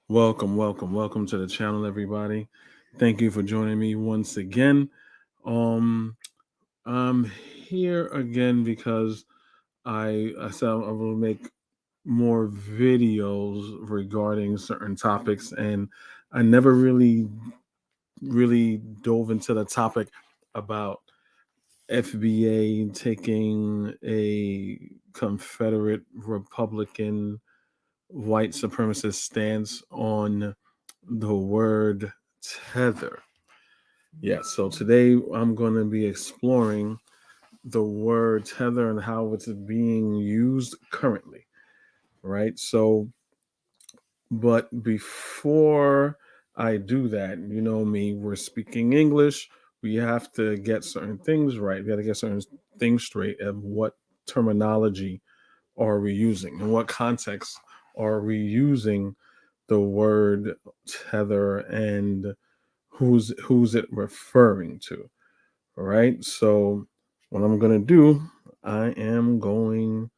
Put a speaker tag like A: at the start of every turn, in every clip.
A: Welcome to the channel, everybody. Thank you for joining me once again. Um, I'm here again because I said I will make more videos regarding certain topics, and I never really dove into the topic about FBA taking a Confederate Republican white supremacist stance on the word tether. Yes, so today I'm going to be exploring the word tether and how it's being used currently, right? But before I do that, you know me, we're speaking English. We have to get certain things right. We got to get certain things straight of what terminology are we using, in what context are we using the word tether, and who's it referring to. All right. So what I'm going to do, I am going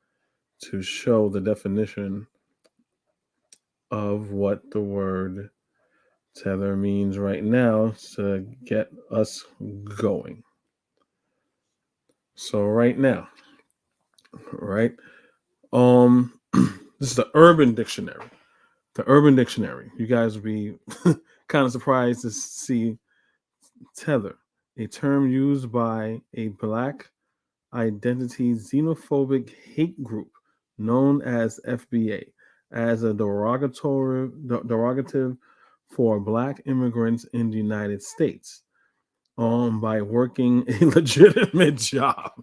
A: to show the definition of what the word tether means right now to get us going. So right now, right? This is the Urban Dictionary. The Urban Dictionary. You guys will be kind of surprised to see tether, a term used by a black identity xenophobic hate group known as FBA as a derogative for black immigrants in the United States by working a legitimate job.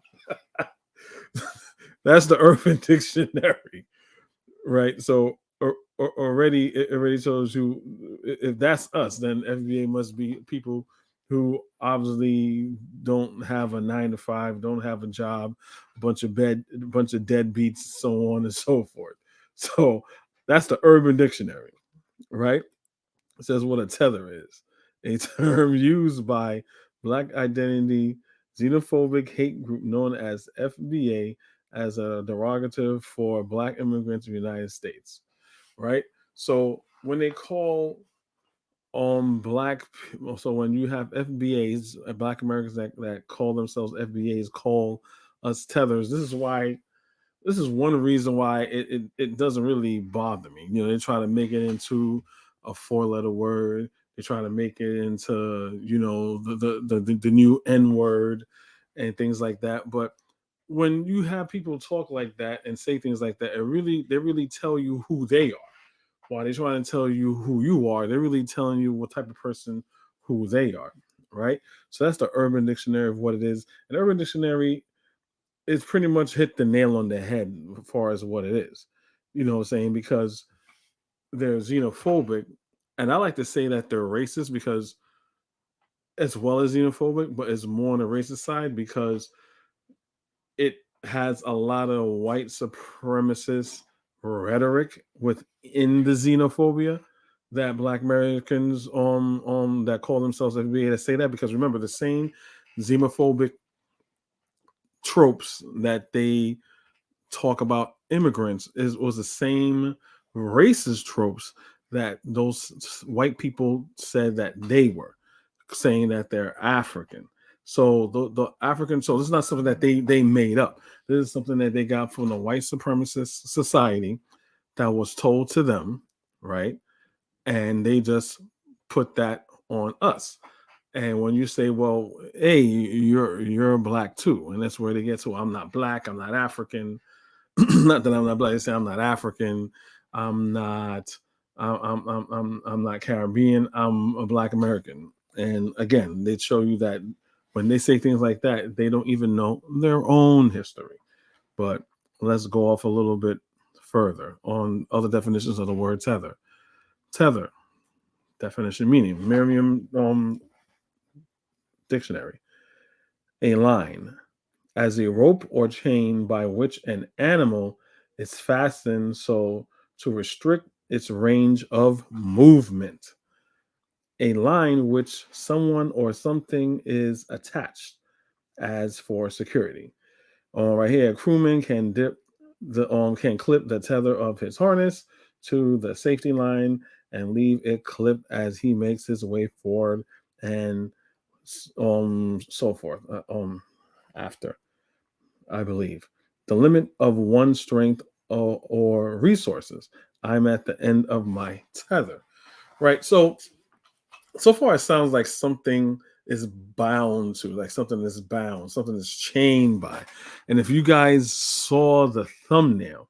A: That's the Urban Dictionary, right? So already it already shows you, if that's us, then FBA must be people who obviously don't have a 9 to 5, don't have a job, a bunch of deadbeats, so on and so forth. So that's the Urban Dictionary, right? It says what a tether is: a term used by Black identity xenophobic hate group known as FBA as a derogative for Black immigrants in the United States, right? So when they call black so when you have FBAs, Black Americans that call themselves FBAs, call us tethers, this is one reason why it doesn't really bother me. You know, they try to make it into a 4 letter word. They try to make it into, you know, the new N word and things like that. But when you have people talk like that and say things like that, they really tell you who they are. While they're trying to tell you who you are, they're really telling you what type of person who they are, right? So that's the Urban Dictionary of what it is. An Urban Dictionary, it's pretty much hit the nail on the head as far as what it is. You know what I'm saying? Because they're xenophobic. And I like to say that they're racist because, as well as xenophobic, but it's more on the racist side because it has a lot of white supremacist rhetoric within the xenophobia that Black Americans that call themselves FBA to say that, because remember, the same xenophobic tropes that they talk about immigrants was the same racist tropes that those white people said that they were, saying that they're African. So the African, so this is not something that they made up. This is something that they got from the white supremacist society that was told to them, right? And they just put that on us. And when you say, "Well, hey, you're black too," and that's where they get to, "I'm not black, I'm not African." Not that I'm not black. They say I'm not African. I'm not. I'm not Caribbean. I'm a Black American. And again, they show you that when they say things like that, they don't even know their own history. But let's go off a little bit further on other definitions of the word tether. Tether definition, meaning Merriam dictionary: a line, as a rope or chain by which an animal is fastened so to restrict its range of movement. A line which someone or something is attached as for security. Right here, a crewman can clip the tether of his harness to the safety line and leave it clipped as he makes his way forward and so forth. After, I believe, the limit of one strength or resources. I'm at the end of my tether. Right. So far it sounds like something is bound to, like something is bound, something is chained by. And if you guys saw a thumbnail,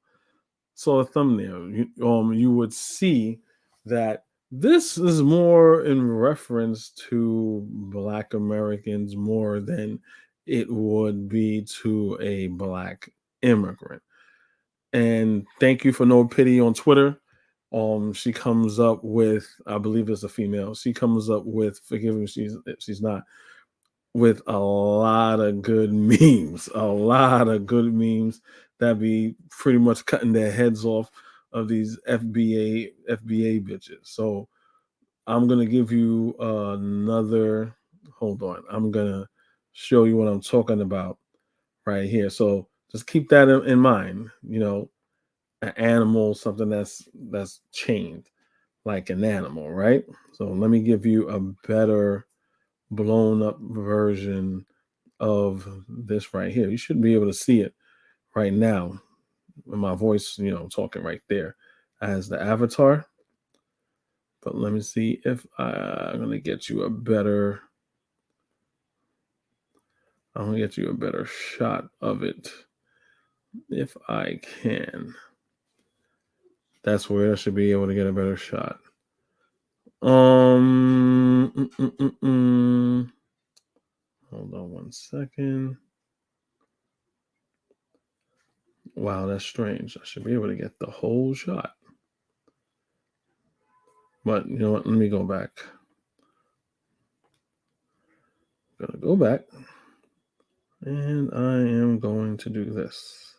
A: you would see that this is more in reference to Black Americans more than it would be to a Black immigrant. And thank you for No Pity on Twitter. She comes up with, I believe it's a female. She comes up with, forgive me, if she's not, with a lot of good memes, a lot of good memes that be pretty much cutting their heads off of these FBA bitches. So I'm gonna give you another. Hold on, I'm gonna show you what I'm talking about right here. So just keep that in mind. An animal, something that's chained like an animal, right? So let me give you a better blown up version of this right here. You should be able to see it right now with my voice, talking right there as the avatar. But let me see if I'm gonna get you a better. I'm gonna get you a better shot of it if I can. That's where I should be able to get a better shot. Hold on one second. Wow, that's strange. I should be able to get the whole shot. But you know what? Let me go back. I'm gonna go back. And I am going to do this.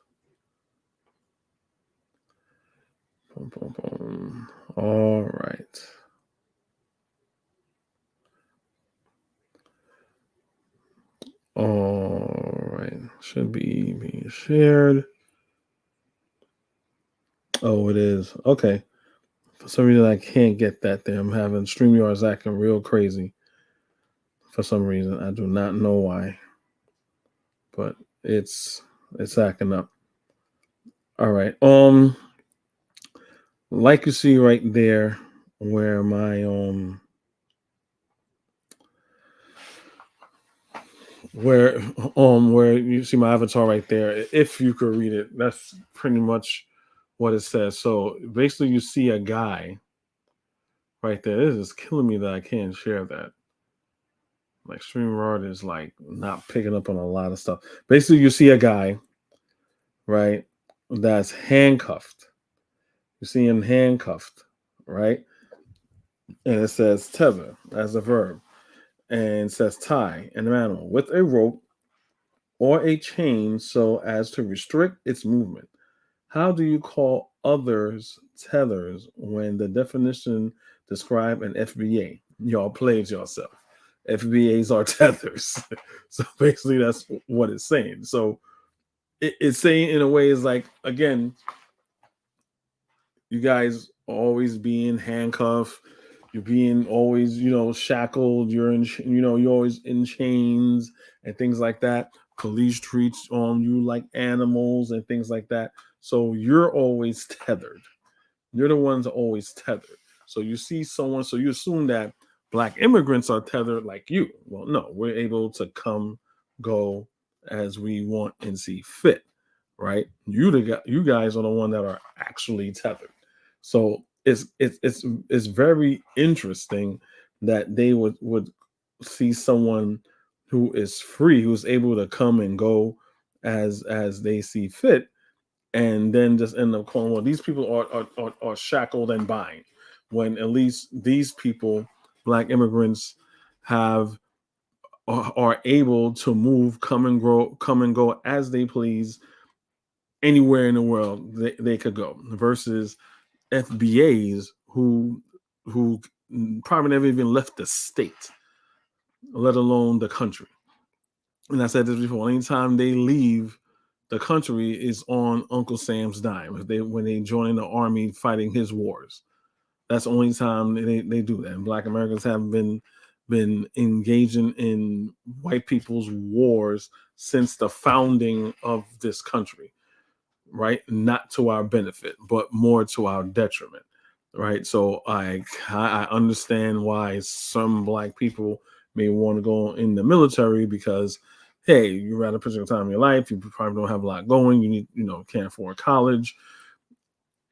A: Boom, boom, boom. All right. All right. Should be being shared. Oh, it is. Okay. For some reason, I can't get that there. I'm having StreamYard's acting real crazy. For some reason, I do not know why, but it's acting up. All right. Like you see right there, where my where you see my avatar right there. If you could read it, that's pretty much what it says. So basically, you see a guy right there. This is killing me that I can't share that. Like StreamYard is like not picking up on a lot of stuff. Basically, you see a guy, right, that's handcuffed. You see him handcuffed, right? And it says tether as a verb. And it says tie an animal with a rope or a chain so as to restrict its movement. How do you call others tethers when the definition described in FBA? Y'all played yourself. FBAs are tethers. So basically, that's what it's saying. So it's saying in a way is like, again, you guys always being handcuffed. You're being always, shackled. You're always in chains and things like that. Police treats on you like animals and things like that. So you're always tethered. You're the ones always tethered. So you see someone, so you assume that Black immigrants are tethered like you. Well, no, we're able to come, go as we want and see fit, right? You guys are the one that are actually tethered. So it's very interesting that they would see someone who is free, who's able to come and go as they see fit, and then just end up calling, well, these people are shackled and bind, when at least these people, Black immigrants, have are able to move, come and go as they please anywhere in the world they could go, versus FBAs who probably never even left the state, let alone the country. And I said this before, anytime they leave the country is on Uncle Sam's dime. When they join the army fighting his wars, That's the only time they do that. And Black Americans have been engaging in white people's wars since the founding of this country, right? Not to our benefit, but more to our detriment, right? So I understand why some Black people may want to go in the military because, hey, you're at a particular time in your life, you probably don't have a lot going, you need, can't afford college.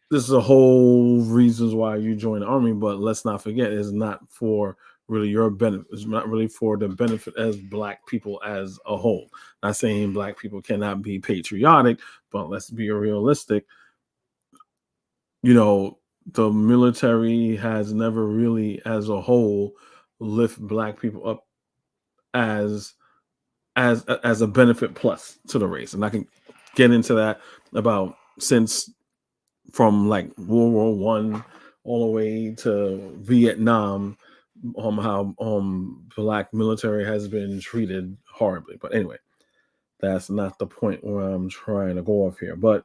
A: This is a whole reasons why you join the army, but let's not forget, it's not for really your benefit. It's not really for the benefit as Black people as a whole. Not saying Black people cannot be patriotic, but let's be realistic. The military has never really, as a whole, lift Black people up as as a benefit plus to the race, and I can get into that about since from like World War I all the way to Vietnam, how Black military has been treated horribly. But anyway, that's not the point where I'm trying to go off here. But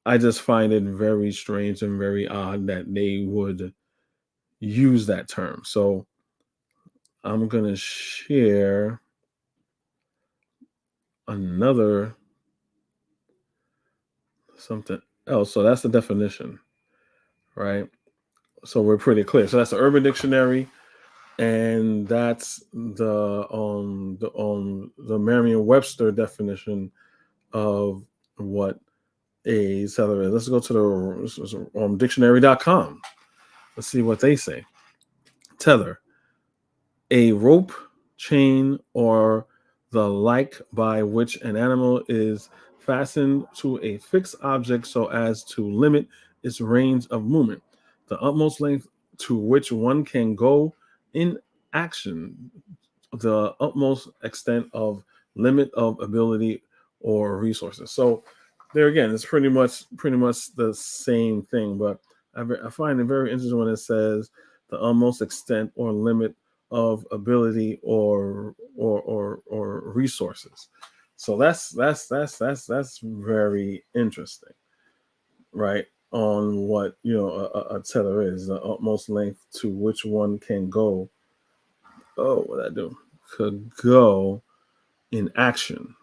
A: I just find it very strange and very odd that they would use that term. So I'm gonna share another something else. So that's the definition, right? So we're pretty clear. So that's the Urban Dictionary, and that's the Merriam-Webster definition of what a tether is. Let's go to the dictionary.com. Let's see what they say. Tether, a rope, chain, or the like by which an animal is fastened to a fixed object so as to limit its range of movement, the utmost length to which one can go in action, the utmost extent of limit of ability or resources. So there again, it's pretty much the same thing, but I find it very interesting when it says the utmost extent or limit of ability or resources. So that's very interesting, right? On what a tether is, the utmost length to which one can go. Oh, what I do could go in action,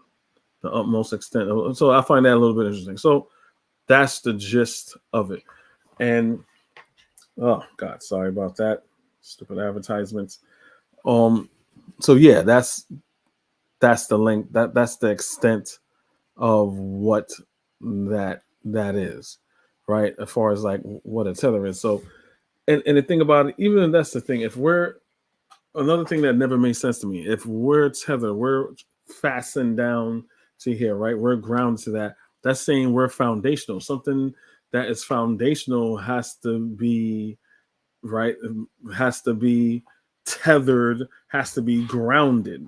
A: the utmost extent. So I find that a little bit interesting. So that's the gist of it. And oh God, sorry about that. Stupid advertisements. So yeah, that's the length, that's the extent of what that is, right? As far as like what a tether is. So and the thing about it, even if that's the thing, if we're another thing that never made sense to me, if we're tethered, we're fastened down to here, right? We're grounded to that. That's saying we're foundational. Something that is foundational has to be right, has to be tethered, has to be grounded,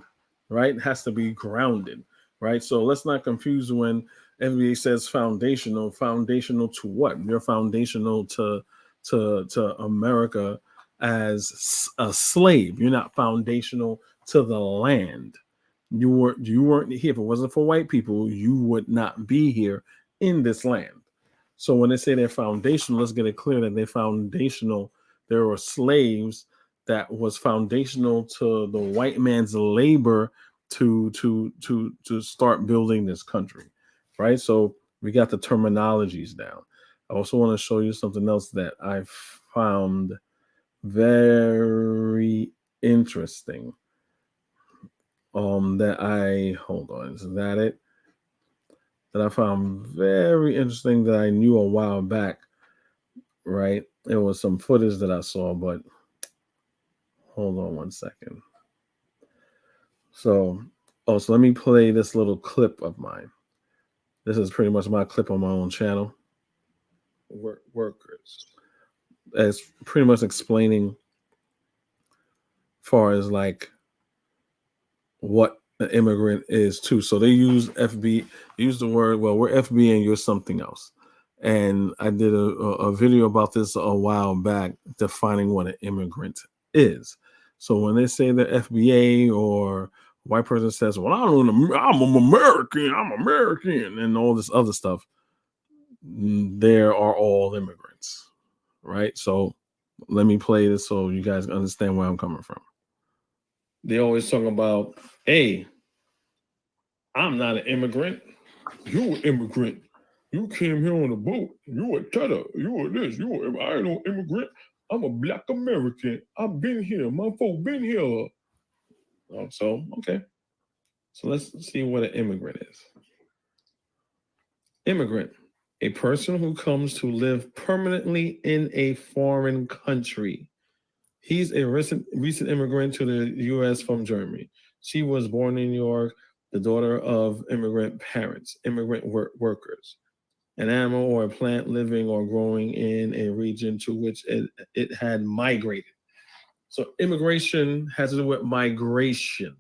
A: right? Has to be grounded, right? So let's not confuse when FBA says foundational. Foundational to what? You're foundational to America as a slave. You're not foundational to the land. You weren't here. If it wasn't for white people, you would not be here in this land. So when they say they're foundational, let's get it clear that they're foundational. There were slaves that was foundational to the white man's labor to start building this country, right? So we got the terminologies down. I also want to show you something else that I found very interesting. That I hold on, is that it? That I found very interesting that I knew a while back, right? It was some footage that I saw, but hold on one second. So let me play this little clip of mine. This is pretty much my clip on my own channel. Workers. It's pretty much explaining far as like what an immigrant is too. So they use FB, use the word, well, we're FB and you're something else. And I did a video about this a while back, defining what an immigrant is. So when they say the FBA or a white person says, well, I'm American, and all this other stuff, there are all immigrants, right? So Let me play this so you guys understand where I'm coming from. They always talk about, hey, I'm not an immigrant. You an immigrant. You came here on a boat. You a tether. You a this. I ain't no immigrant. I'm a black American. I've been here. My folk been here. So, okay. So let's see what an immigrant is. Immigrant, a person who comes to live permanently in a foreign country. He's a recent immigrant to the U.S. from Germany. She was born in New York, the daughter of immigrant parents, immigrant workers. An animal or a plant living or growing in a region to which it had migrated. So immigration has to do with migration,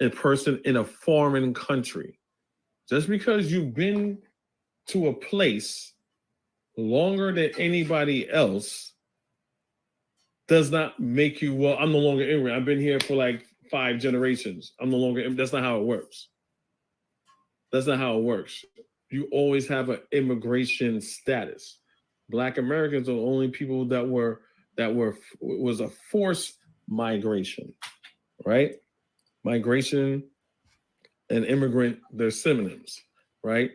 A: a person in a foreign country. Just because you've been to a place longer than anybody else does not make you, well, I'm no longer immigrant. I've been here for like 5 generations. I'm no longer, that's not how it works. That's not how it works. You always have an immigration status. Black Americans are the only people that was a forced migration, right? Migration and immigrant, they're synonyms, right?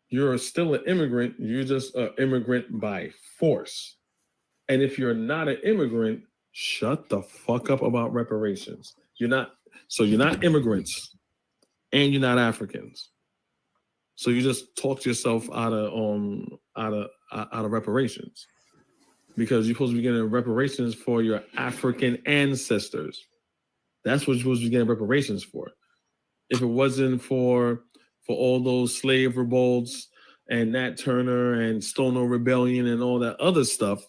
A: You're still an immigrant, you're just an immigrant by force. And if you're not an immigrant, shut the fuck up about reparations. You're not immigrants and you're not Africans. So you just talked yourself out of reparations, because you're supposed to be getting reparations for your African ancestors. That's what you're supposed to be getting reparations for. If it wasn't for all those slave revolts and Nat Turner and Stonewall Rebellion and all that other stuff,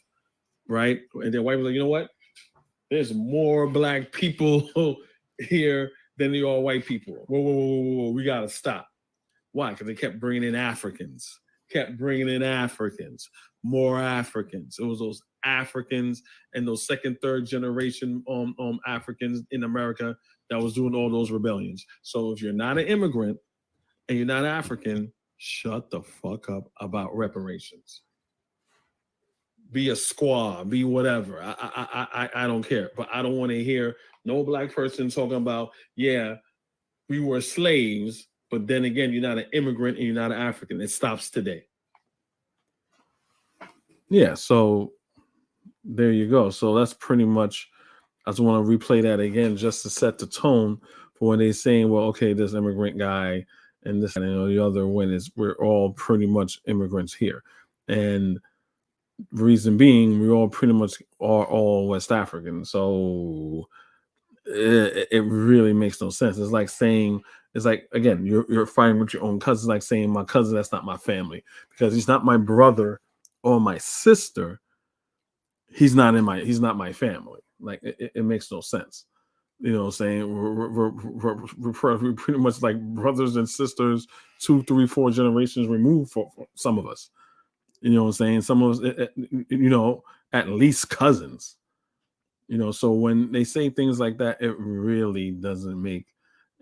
A: right? And then white people are like, you know what? There's more black people here than there are white people. Whoa, we gotta stop. Why? Because they kept bringing in Africans, more Africans. It was those Africans and those second, third generation Africans in America that was doing all those rebellions. So if you're not an immigrant and you're not African, shut the fuck up about reparations. Be a squaw, be whatever. I don't care. But I don't want to hear no black person talking about, yeah, we were slaves, but then again, you're not an immigrant and you're not an African. It stops today. Yeah, so there you go. So that's pretty much, I just want to replay that again just to set the tone for when they're saying, well, okay, this immigrant guy and this and the other, when we're all pretty much immigrants here. And reason being, we all pretty much are all West African. So it really makes no sense. It's like saying, it's like, again, you're fighting with your own cousin. It's like saying my cousin, that's not my family, because he's not my brother or my sister. He's not my family. Like it makes no sense. You know what I'm saying? We're pretty much like brothers and sisters, 2, 3, 4 generations removed for some of us. You know what I'm saying? Some of us, at least cousins. So when they say things like that, it really doesn't make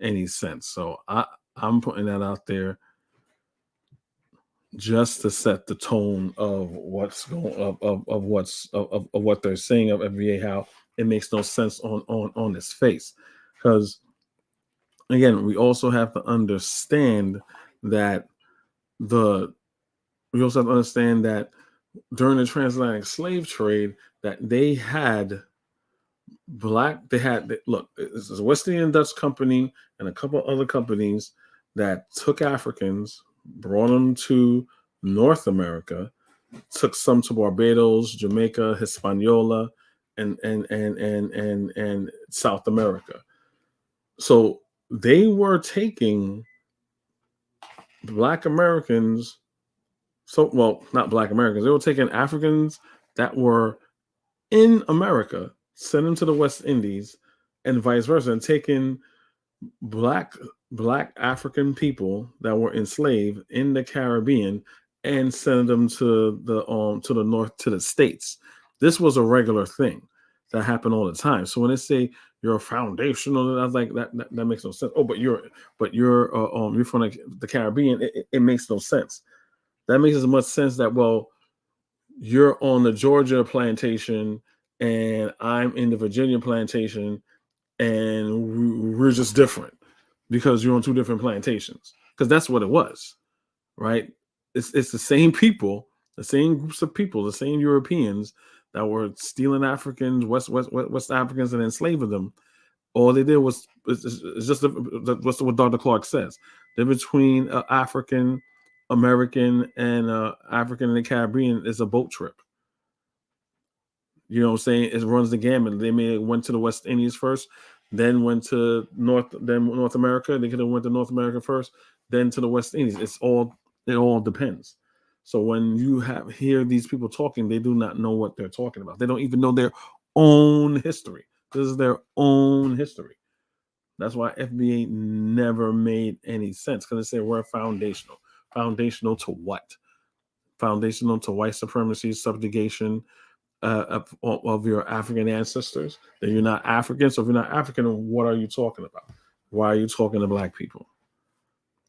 A: any sense. So I'm putting that out there just to set the tone of what's going of what they're saying of FBA, how it makes no sense on its face. Because again, we also have to understand that during the transatlantic slave trade, that they had this is a West Indian Dutch company and a couple other companies that took Africans, brought them to North America, took some to Barbados, Jamaica, Hispaniola, and South America. So they were taking Black Americans. Not Black Americans. They were taking Africans that were in America, send them to the West Indies, and vice versa, and taking black African people that were enslaved in the Caribbean and send them to the north, to the States. This was a regular thing that happened all the time. So when they say you're a foundational, I was like, that makes no sense. Oh, but you're from the Caribbean. It makes no sense. That makes as much sense that, well, you're on the Georgia plantation and I'm in the Virginia plantation, and we're just different because you're on two different plantations. Because that's what it was, right? It's the same people, the same groups of people, the same Europeans that were stealing Africans, West Africans, and enslaving them. All they did was it's just what's what Dr. Clark says. The between African American and African and the Caribbean is a boat trip. You know what I'm saying? It runs the gamut. They may have went to the West Indies first, then went to North America. They could have went to North America first, then to the West Indies. It all depends. So when you hear these people talking, they do not know what they're talking about. They don't even know their own history. This is their own history. That's why FBA never made any sense, because they say we're foundational. Foundational to what? Foundational to white supremacy, subjugation, of your African ancestors. Then you're not African. So if you're not African, what are you talking about? Why are you talking to black people?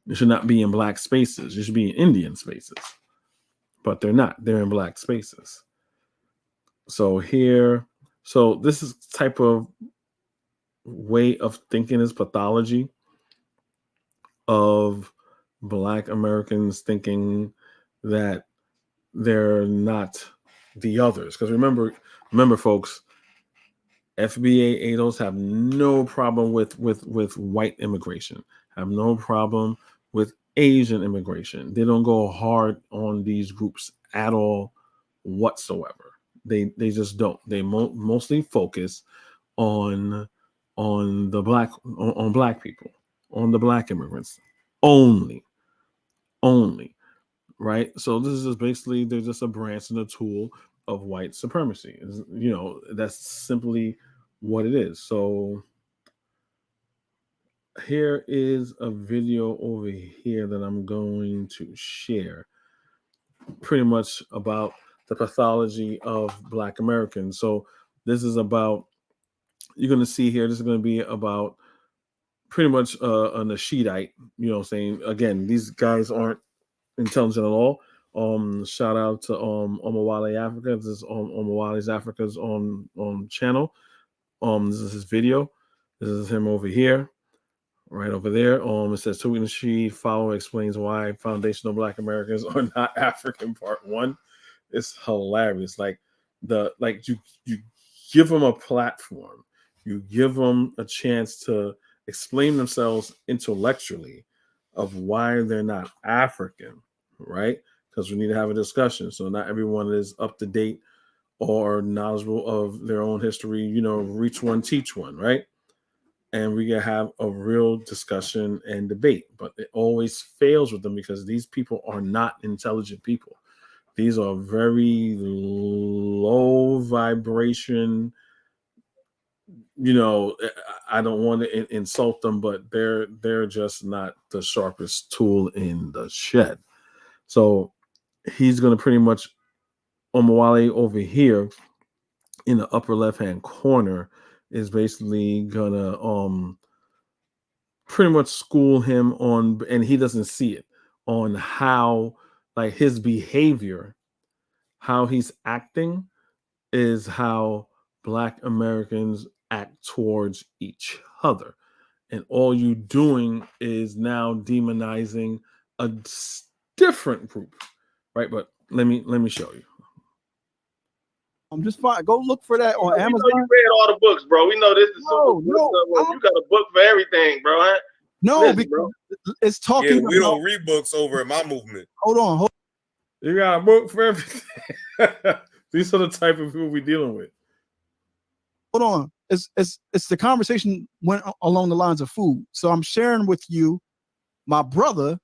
A: You should not be in black spaces. You should be in Indian spaces. But they're not. They're in black spaces. So this is type of way of thinking is pathology of black Americans thinking that they're not the others. Because remember, folks, FBA ADOS have no problem with white immigration, have no problem with Asian immigration. They don't go hard on these groups at all whatsoever. They just don't. They mostly focus on the black people, on the black immigrants only, right? So this is just basically, they're just a branch and a tool of white supremacy. You know, that's simply what it is. So here is a video over here that I'm going to share, pretty much about the pathology of black Americans. So this is about, you're going to see here, this is going to be about pretty much a Nasheedite, you know what I'm saying? Again, these guys aren't intelligent at all. Shout out to Omawale Africa. This is Omawale's Africa's channel. This is his video. This is him over here, right over there. It says Tawit Nasheed follower explains why foundational black Americans are not African, part 1. It's hilarious. Like you give them a platform, you give them a chance to explain themselves intellectually of why they're not African, right? Because we need to have a discussion. So not everyone is up to date or knowledgeable of their own history. You know, reach one, teach one, right? And we can have a real discussion and debate. But it always fails with them because these people are not intelligent people. These are very low vibration. You know, I don't want to insult them, but they're just not the sharpest tool in the shed. So he's going to pretty much, Omawale over here in the upper left-hand corner is basically going to pretty much school him on, and he doesn't see it, on how, like, his behavior, how he's acting is how black Americans act towards each other. And all you doing is now demonizing a different group, right? But let me show you.
B: I'm just fine. Go look for that on Amazon.
C: You read all the books, bro. We know this is you got a book for everything, bro. Huh?
B: No, listen, because bro, it's talking.
D: Yeah, we don't read books over at my movement.
B: Hold on.
A: You got a book for everything. These are the type of people we're dealing with.
B: Hold on. It's the conversation went along the lines of food. So I'm sharing with you, my brother,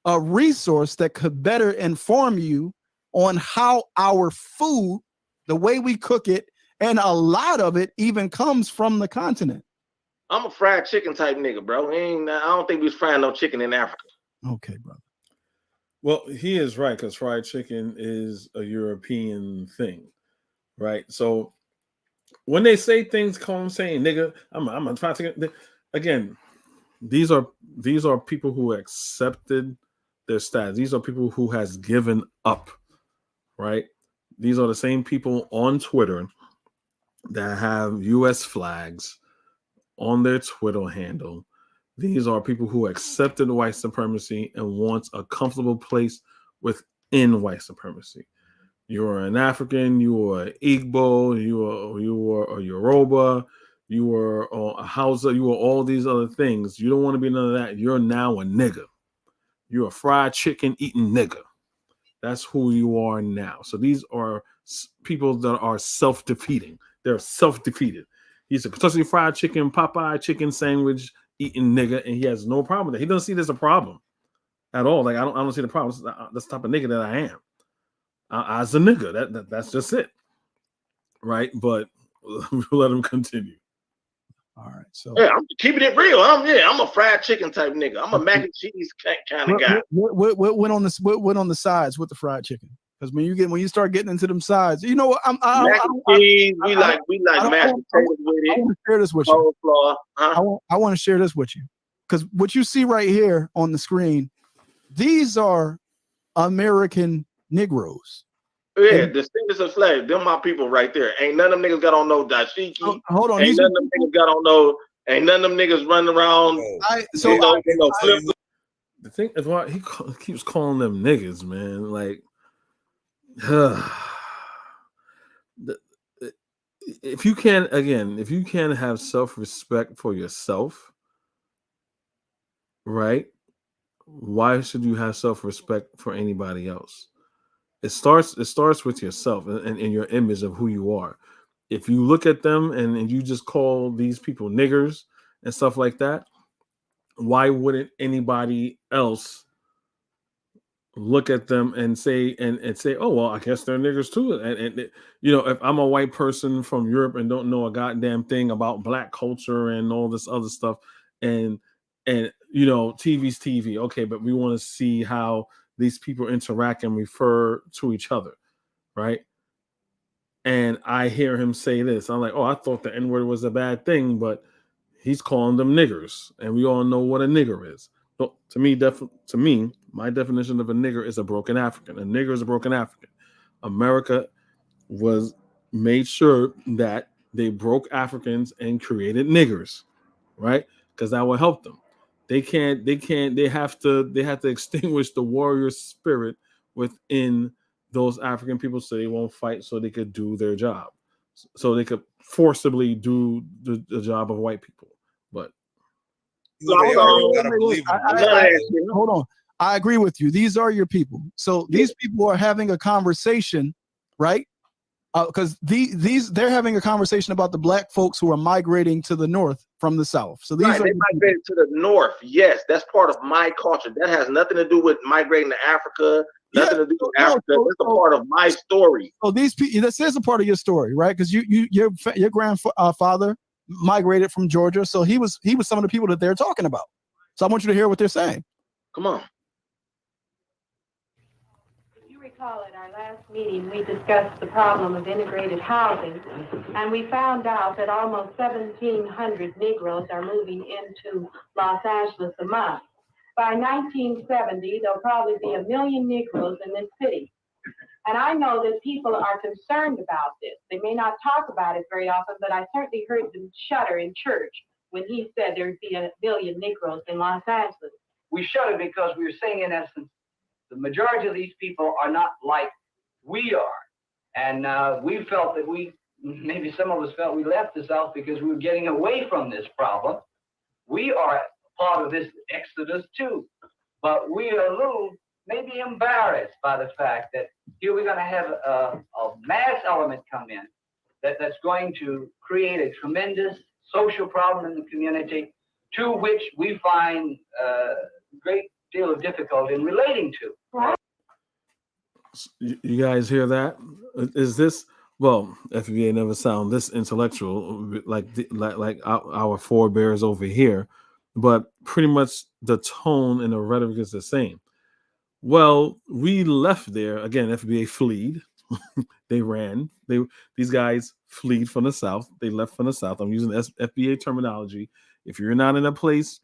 B: a resource that could better inform you on how our food, the way we cook it, and a lot of it even comes from the continent.
C: I'm a fried chicken type nigga, bro. I don't think we was frying no chicken in Africa.
B: Okay, brother.
A: Well, he is right, because fried chicken is a European thing, right? So when they say things, call them saying, nigga, I'm a fried chicken. Again, these are people who accepted their status. These are people who has given up, right? These are the same people on Twitter that have U.S. flags on their Twitter handle. These are people who accepted white supremacy and want a comfortable place within white supremacy. You are an African, you are Igbo, you are a Yoruba, you are a Hausa, you are all these other things. You don't want to be none of that. You're now a nigger. You're a fried chicken eating nigger. That's who you are now. So these are people that are self-defeating. They're self-defeated. He's a Kentucky Fried Chicken, Popeye chicken sandwich eating nigga, and he has no problem with that. He doesn't see there's a problem at all. Like I don't see the problem. That's the type of nigga that I am. As a nigga, that's just it, right? But we'll let him continue.
B: All right, so
C: yeah, I'm keeping it real. I'm a fried chicken type nigga. I'm a mac and cheese kind of guy.
B: What went on the what on the sides with the fried chicken? Because when you start getting into them sides, you know what?
C: Mac and cheese. We like mashed potatoes with it.
B: I want to share this with you.
C: Coleslaw, huh?
B: I want to share this with you because what you see right here on the screen, these are American Negroes.
C: Yeah, descendants of slaves. Them my people right there. Ain't none of them niggas got on no dashiki.
B: Hold on.
C: Ain't none of them niggas got on no. Ain't none of them niggas running around.
A: The thing is why he keeps calling them niggas, man. Like, if you can have self-respect for yourself, right? Why should you have self-respect for anybody else? It starts with yourself and your image of who you are. If you look at them and you just call these people niggers and stuff like that, why wouldn't anybody else look at them and say, oh, well, I guess they're niggers too. And if I'm a white person from Europe and don't know a goddamn thing about black culture and all this other stuff, and TV's TV, okay, but we want to see how these people interact and refer to each other, right? And I hear him say this. I'm like, oh, I thought the N-word was a bad thing, but he's calling them niggers, and we all know what a nigger is. So to me, my definition of a nigger is a broken African. A nigger is a broken African. America was made sure that they broke Africans and created niggers, right? Because that will help them. They have to extinguish the warrior spirit within those African people so they won't fight, so they could do their job. So they could forcibly do the job of white people. But
B: hold on. I agree with you. These are your people. So these people are having a conversation, right? Because they're having a conversation about the black folks who are migrating to the north from the south. So they
C: migrated to the north. Yes, that's part of my culture. That has nothing to do with migrating to Africa. Nothing to do with Africa. That's a part of my story.
B: So these people, this is a part of your story, right? Because your grandfather migrated from Georgia, so he was some of the people that they're talking about. So I want you to hear what they're saying.
C: Come on.
E: Recall at our last meeting, we discussed the problem of integrated housing, and we found out that almost 1,700 Negroes are moving into Los Angeles a month. By 1970, there'll probably be 1 million Negroes in this city. And I know that people are concerned about this. They may not talk about it very often, but I certainly heard them shudder in church when he said there'd be 1 million Negroes in Los Angeles.
F: We shudder because we were saying, in essence, the majority of these people are not like we are. And we felt that maybe some of us felt we left the South because we were getting away from this problem. We are part of this exodus too, but we are a little maybe embarrassed by the fact that here we're going to have a mass element come in that's going to create a tremendous social problem in the community, to which we find great deal of difficulty in relating to.
A: You guys hear that? Is this, well, FBA never sound this intellectual like our forebears over here, but pretty much the tone and the rhetoric is the same. Well, we left there again. FBA fled. They ran. These guys fled from the South. They left from the South. I'm using FBA terminology. If you're not in a place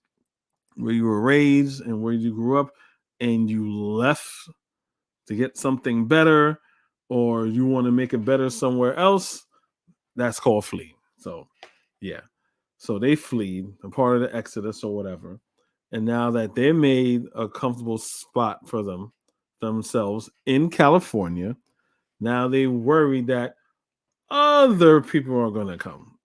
A: where you were raised and where you grew up and you left to get something better, or you want to make it better somewhere else, that's called flee. So, yeah. So they flee, a part of the exodus or whatever. And now that they made a comfortable spot for themselves in California, now they worry that other people are going to come.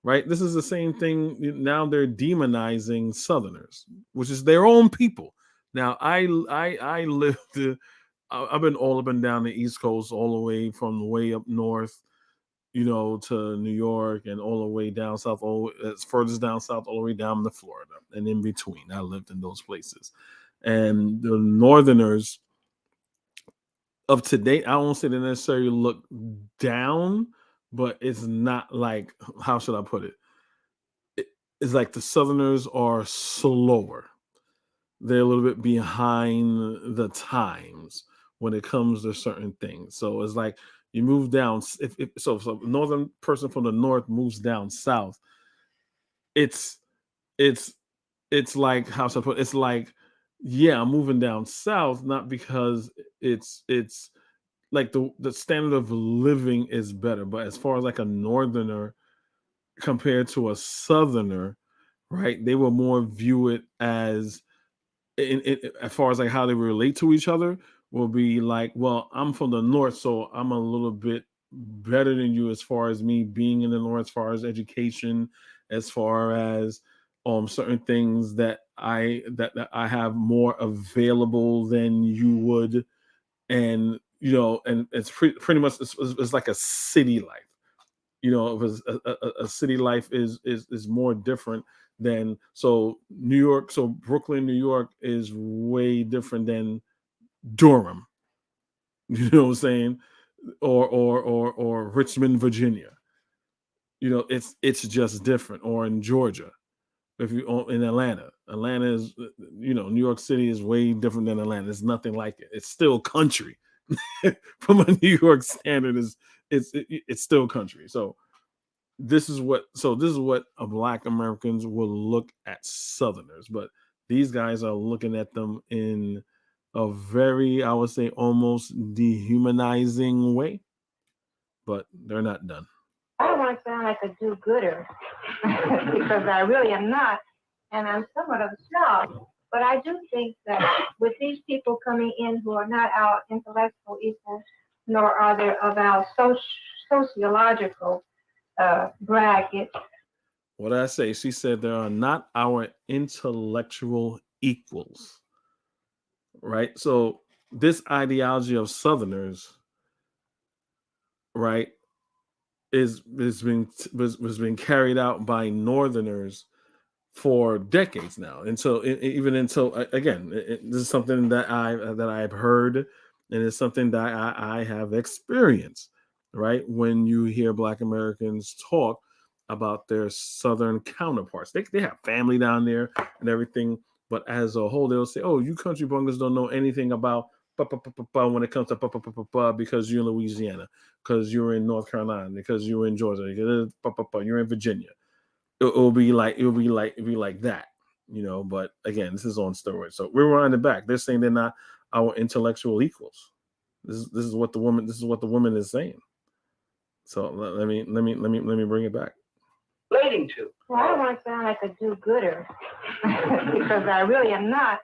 A: Right? This is the same thing. Now they're demonizing Southerners, which is their own people. Now I lived. I've been all up and down the East Coast, all the way from way up north, to New York, and all the way down south, all as furthest down south, all the way down to Florida, and in between. I lived in those places, and the Northerners of today, I won't say they necessarily look down, but it's not like, how should I put it? It's like the Southerners are slower. They're a little bit behind the times when it comes to certain things. So it's like you move down. So a northern person from the north moves down south, it's like, how should I put it? It's like, yeah, I'm moving down south, not because it's like the standard of living is better, but as far as like a northerner compared to a southerner, right? They will more view it as, as far as like how they relate to each other, will be like, well, I'm from the north, so I'm a little bit better than you as far as me being in the north, as far as education, as far as certain things that that I have more available than you would, and and it's pretty much it's like a city life. Because a city life is more different than, so New York, so Brooklyn, New York is way different than Durham. You know what I'm saying? Or Richmond, Virginia. It's just different. Or in Georgia, if you in Atlanta is, New York City is way different than Atlanta. It's nothing like it. It's still country. From a New York standard, it's still country. So this is what a Black Americans will look at Southerners, but these guys are looking at them in a very, I would say, almost dehumanizing way, but they're not done.
E: I don't want to sound like a do-gooder because I really am not, and I'm somewhat of a snob. But I do think that with these people coming in who are not our intellectual equals, nor are they of our sociological bracket.
A: What did I say? She said they are not our intellectual equals. Right? So this ideology of Southerners, right, was being carried out by Northerners for decades now, and so even until, again, this is something that I've heard, and it's something that I have experienced. Right, when you hear Black Americans talk about their Southern counterparts, they have family down there and everything, but as a whole, they'll say, "Oh, you country bungers don't know anything about when it comes to because you're in Louisiana, because you're in North Carolina, because you're in Georgia, you're in Virginia." It'll be like that, But again, this is on steroids. So we're on the back. They're saying they're not our intellectual equals. This is what the woman is saying. So let me bring it back.
F: Relating to.
E: Well, I don't want to sound like a do-gooder because I really am not,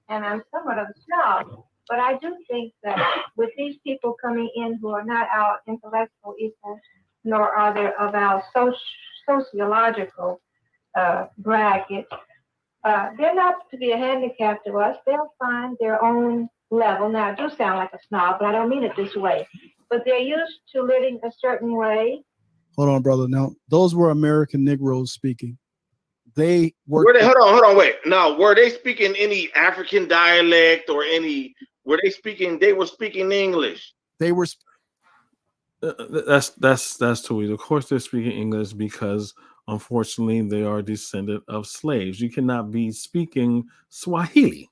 E: and I'm somewhat of a snob. But I do think that with these people coming in who are not our intellectual equals, nor are they of our sociological bracket, they're not to be a handicap to us. They'll find their own level. Now, I do sound like a snob, but I don't mean it this way. But they're used to living a certain way.
B: Hold on, brother. Now, those were American Negroes speaking. They were.
C: Hold on, wait. Now, were they speaking any African dialect or any? Were they speaking? They were speaking English.
B: They were.
A: That's too. Of course, they're speaking English because, unfortunately, they are descendant of slaves. You cannot be speaking Swahili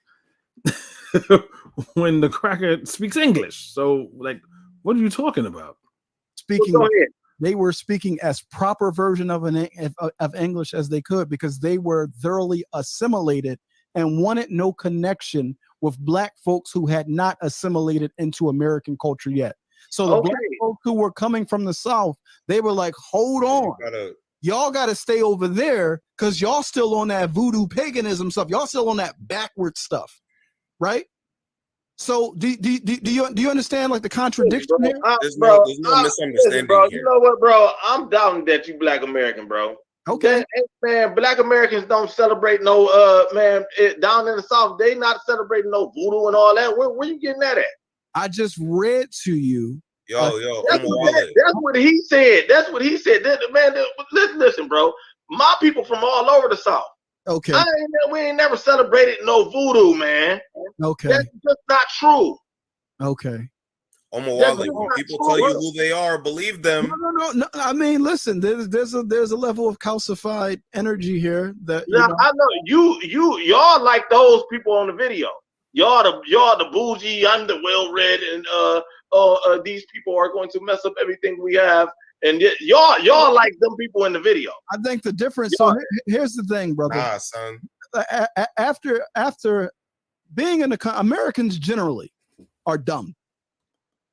A: when the cracker speaks English. So, like, what are you talking about?
B: Speaking. They were speaking as proper version of English as they could, because they were thoroughly assimilated and wanted no connection with Black folks who had not assimilated into American culture yet. So the black folks who were coming from the South, they were like, hold on. Y'all got to stay over there because y'all still on that voodoo paganism stuff. Y'all still on that backward stuff, right? So do you understand like the contradiction there?
D: There's no misunderstanding
C: bro.
D: here.
C: You know what, bro? I'm doubting that you Black American, bro.
B: Okay,
C: man. Black Americans don't celebrate no down in the South. They not celebrating no voodoo and all that. Where you getting that at?
B: I just read to you.
C: That's what he said. That's what he said. Man, listen, bro. My people from all over the South.
B: Okay.
C: We ain't never celebrated no voodoo, man.
B: Okay.
C: That's just not true.
B: Okay.
D: When people tell you who they are, believe them.
B: No. I mean, listen, there's a level of calcified energy here that
C: I know y'all like those people on the video. Y'all the bougie, I'm the well-read, and these people are going to mess up everything we have. And y'all like them people in the video.
B: I think the difference. So here's the thing, brother.
D: Son.
B: After being in the Americans generally are dumb.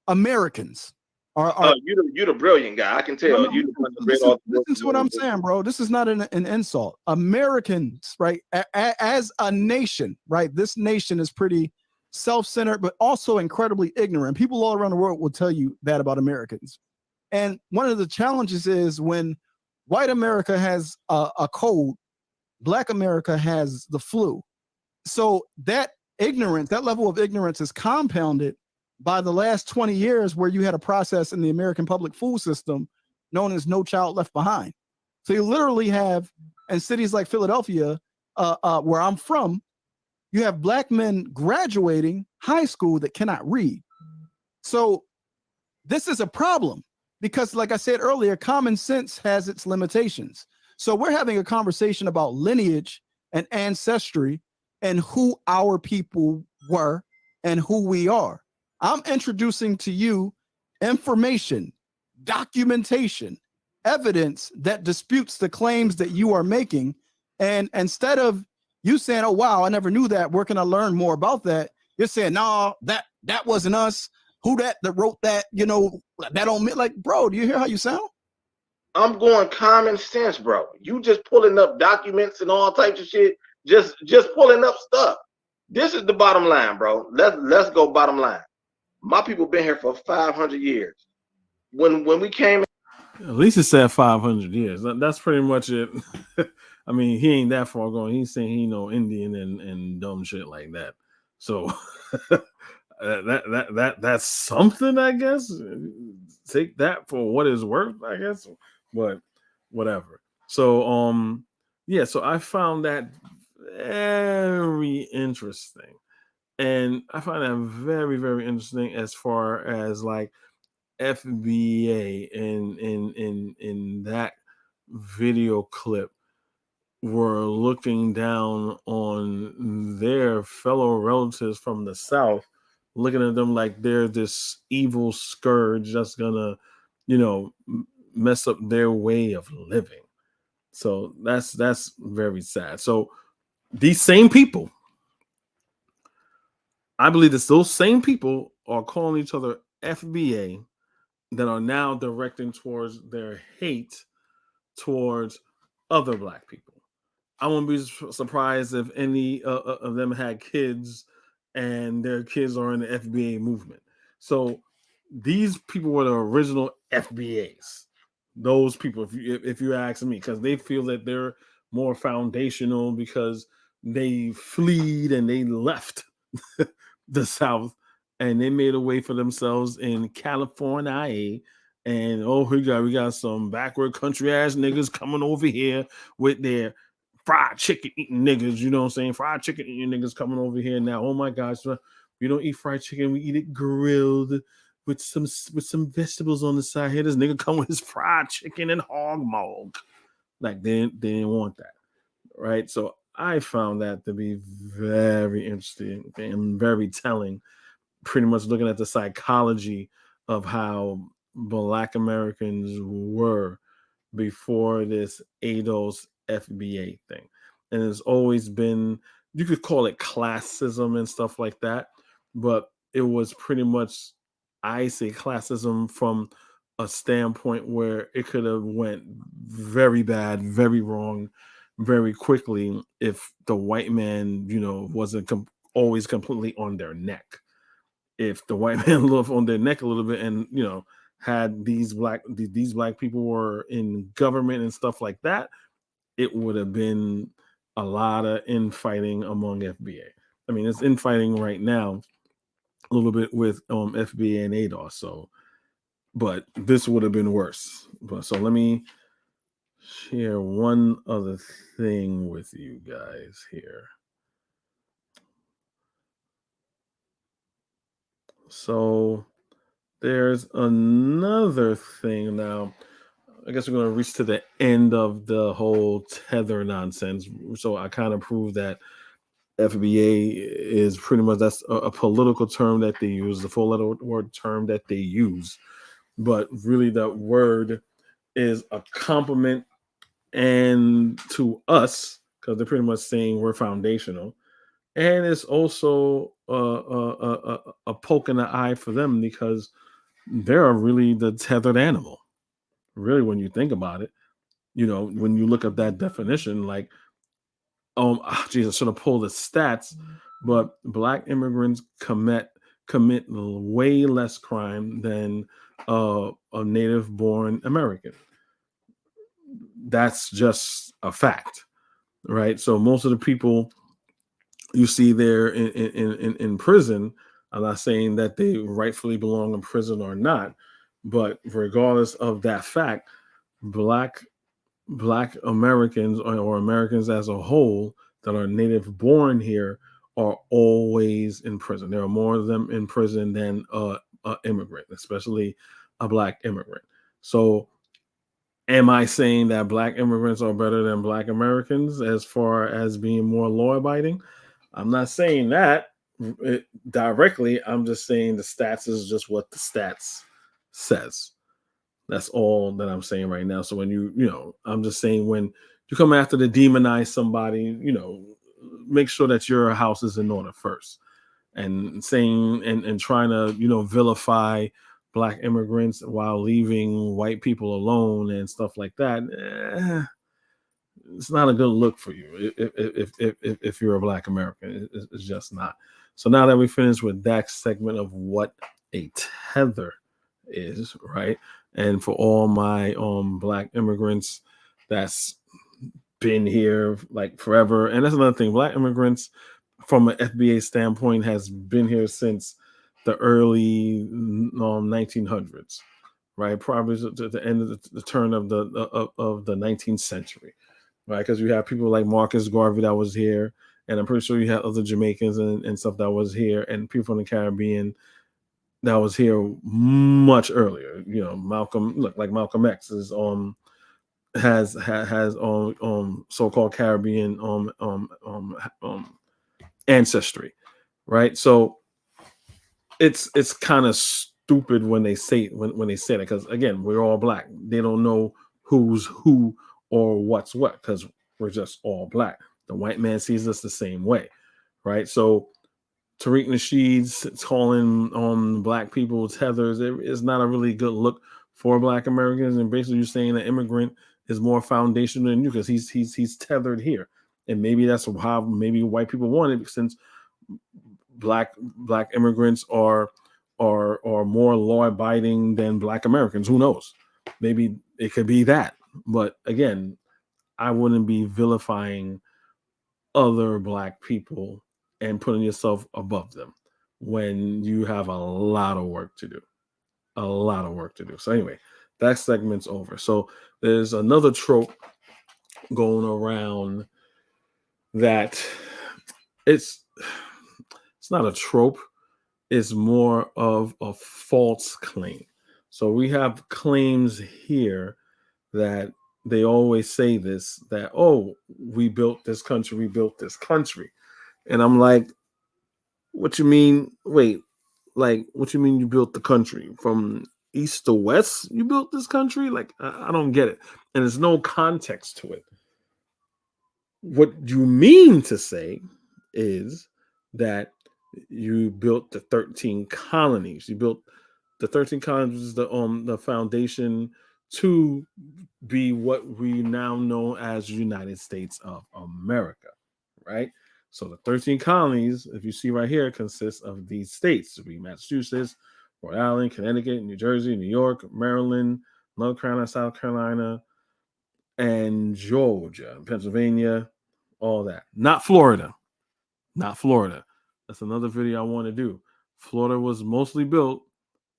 B: Americans are
C: you're the brilliant guy. I can tell.
B: Listen to what I'm saying, bro. This is not an insult. Americans, right? As a nation, right? This nation is pretty self-centered, but also incredibly ignorant. People all around the world will tell you that about Americans. And one of the challenges is when white America has a cold, Black America has the flu. So that ignorance, that level of ignorance is compounded by the last 20 years where you had a process in the American public food system known as No Child Left Behind. So you literally have, in cities like Philadelphia, where I'm from, you have Black men graduating high school that cannot read. So this is a problem because, like I said earlier, common sense has its limitations. So we're having a conversation about lineage and ancestry and who our people were and who we are. I'm introducing to you information, documentation, evidence that disputes the claims that you are making. And instead of you saying, oh, wow, I never knew that, where can I learn more about that? You're saying, no, that wasn't us. Who that wrote that, that don't mean, like, bro, do you hear how you sound?
C: I'm going common sense, bro. You just pulling up documents and all types of shit, just pulling up stuff. This is the bottom line, bro. Let's go bottom line. My people been here for 500 years. When we came,
A: at least it said 500 years. That's pretty much it. I mean, he ain't that far gone. He's saying he know Indian and dumb shit like that. So that's something, I guess. Take that for what it's worth, I guess. But whatever. So so I found that very interesting. And I find that very, very interesting as far as like FBA in that video clip were looking down on their fellow relatives from the South, looking at them like they're this evil scourge that's gonna, mess up their way of living. So that's very sad. So these same people, I believe that those same people are calling each other FBA that are now directing towards their hate towards other Black people. I wouldn't be surprised if any of them had kids and their kids are in the FBA movement. So these people were the original FBAs. Those people, if you ask me, because they feel that they're more foundational because they fled and they left the South and they made a way for themselves in California. And we got some backward country ass niggas coming over here with their fried chicken eating niggas, you know what I'm saying? Fried chicken eating niggas coming over here now. Oh my gosh, we don't eat fried chicken, we eat it grilled with some vegetables on the side. Here, this nigga come with his fried chicken and hog maw. Like they didn't want that, right? So I found that to be very interesting and very telling. Pretty much looking at the psychology of how Black Americans were before this ADOS FBA thing. And it's always been, you could call it classism and stuff like that, but it was pretty much I say classism from a standpoint where it could have went very bad, very wrong, very quickly if the white man, wasn't always completely on their neck. If the white man loved on their neck a little bit, and had these black people were in government and stuff like that, it would have been a lot of infighting among FBA. I mean, it's infighting right now a little bit with FBA and ADOS. So, but this would have been worse. But so let me share one other thing with you guys here. So there's another thing now. I guess we're going to reach to the end of the whole tether nonsense. So I kind of proved that FBA is pretty much, that's a political term that they use, the full letter word term that they use. But really that word is a compliment and to us, because they're pretty much saying we're foundational. And it's also a poke in the eye for them, because they're really the tethered animal. Really, when you think about it, when you look at that definition, like, Jesus, I should have pulled the stats, but black immigrants commit way less crime than a native born American. That's just a fact, right? So most of the people you see there in prison, I'm not saying that they rightfully belong in prison or not, but regardless of that fact, black Americans, or Americans as a whole that are native born here, are always in prison. There are more of them in prison than a immigrant, especially a black immigrant. So am I saying that black immigrants are better than black Americans as far as being more law abiding? I'm not saying that directly. I'm just saying the stats is just what the stats says. That's all that I'm saying right now. So when I'm just saying, when you come after to demonize somebody, make sure that your house is in order first. And saying and trying to, vilify black immigrants while leaving white people alone and stuff like that, it's not a good look for you if you're a black American. It's just not. So now that we finished with that segment of what a tether is, right? And for all my black immigrants that's been here like forever, and that's another thing, black immigrants from an FBA standpoint has been here since the early 1900s, right? Probably to the end of the turn of the 19th century, right? Because you have people like Marcus Garvey that was here, and I'm pretty sure you had other Jamaicans and stuff that was here, and people from the Caribbean that was here much earlier. Malcolm X is has so-called Caribbean ancestry, right? So it's kind of stupid when they say that, because again, we're all black. They don't know who's who or what's what, because we're just all black. The white man sees us the same way, right? So Tariq Nasheed's calling black people tethers, it's not a really good look for black Americans. And basically you're saying an immigrant is more foundational than you because he's tethered here. And maybe that's how maybe white people want it, since black immigrants are more law abiding than black Americans. Who knows? Maybe it could be that. But again, I wouldn't be vilifying other black people and putting yourself above them when you have a lot of work to do. So anyway, that segment's over. So there's another trope going around that it's not a trope. It's more of a false claim. So we have claims here that they always say this, that, oh, we built this country. And I'm like, what you mean? Wait, like, what you mean you built the country? From east to west, you built this country? Like, I don't get it. And there's no context to it. What you mean to say is that you built the 13 colonies. You built The 13 colonies is the foundation to be what we now know as United States of America, right? So the 13 colonies, if you see right here, consists of these states: to be Massachusetts, Rhode Island, Connecticut, New Jersey, New York, Maryland, North Carolina, South Carolina, and Georgia, Pennsylvania, all that. Not Florida. Not Florida. That's another video I want to do. Florida was mostly built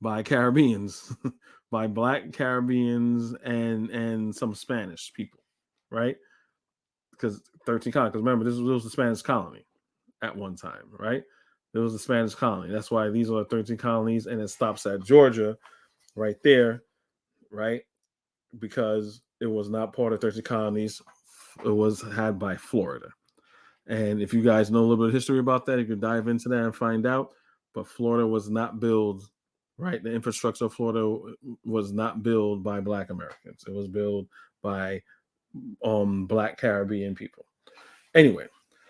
A: by Caribbeans, by Black Caribbeans and some Spanish people, right? Because 13 colonies. Because remember, this was the Spanish colony at one time, right? It was the Spanish colony. That's why these are the 13 colonies, and it stops at Georgia, right there, right? Because it was not part of 13 colonies. It was had by Florida. And if you guys know a little bit of history about that, you can dive into that and find out. But Florida was not built, right? The infrastructure of Florida was not built by Black Americans. It was built by Black Caribbean people. Anyway,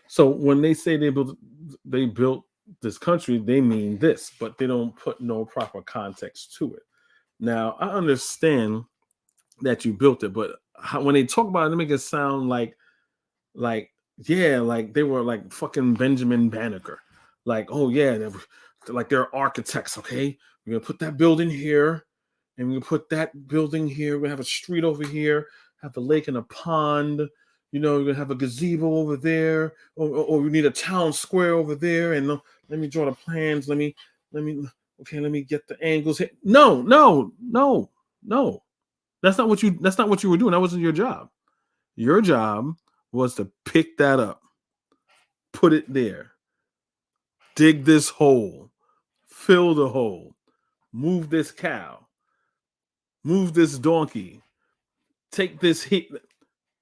A: so when they say they built this country, they mean this, but they don't put no proper context to it. Now, I understand that you built it, but when they talk about it, they make it sound like yeah, like they were like fucking Benjamin Banneker. Like, oh yeah, they're architects, okay? We're gonna put that building here, and we're gonna put that building here. We're gonna have a street over here, have a lake and a pond. You know, we're gonna have a gazebo over there, or we need a town square over there. And let me draw the plans. Let me get the angles here. No. That's not what you were doing. That wasn't your job. Your job was to pick that up, put it there, dig this hole, fill the hole, move this cow, move this donkey, take this heat.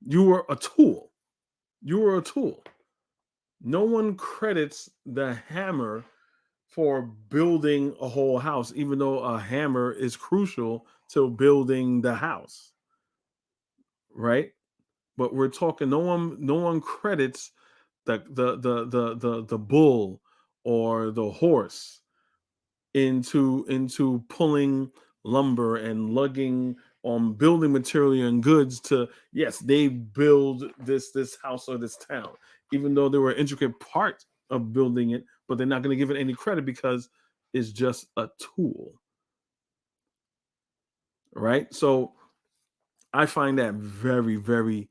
A: You were a tool. You were a tool. No one credits the hammer for building a whole house, even though a hammer is crucial to building the house, right? But we're talking. No one credits the bull or the horse into pulling lumber and lugging building material and goods to, yes, they build this house or this town, even though they were an intricate part of building it, but they're not going to give it any credit because it's just a tool, right? So I find that very, very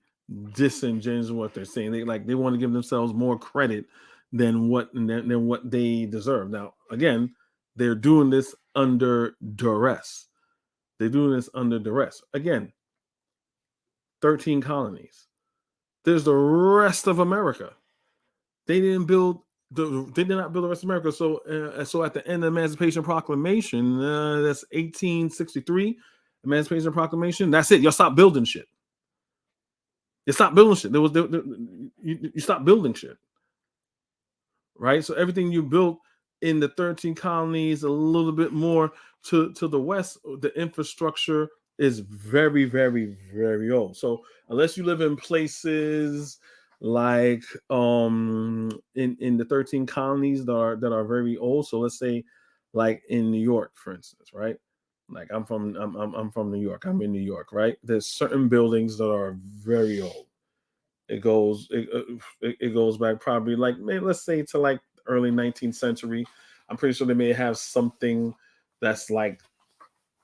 A: disingenuous what they're saying. They want to give themselves more credit than what they deserve. Now, again, they're doing this under duress. They're doing this under duress. Again, 13 colonies. There's the rest of America. They did not build the rest of America. So at the end of the Emancipation Proclamation, that's 1863, Emancipation Proclamation. That's it. Y'all stop building shit. You stop building shit. You stop building shit, right? So everything you built in the 13 colonies, a little bit more to the west, the infrastructure is very, very, very old. So unless you live in places like in the 13 colonies that are very old, so let's say like in New York, for instance, right? Like I'm from New York. I'm in New York, right? There's certain buildings that are very old. It goes back probably like, let's say, to like early 19th century. I'm pretty sure they may have something that's like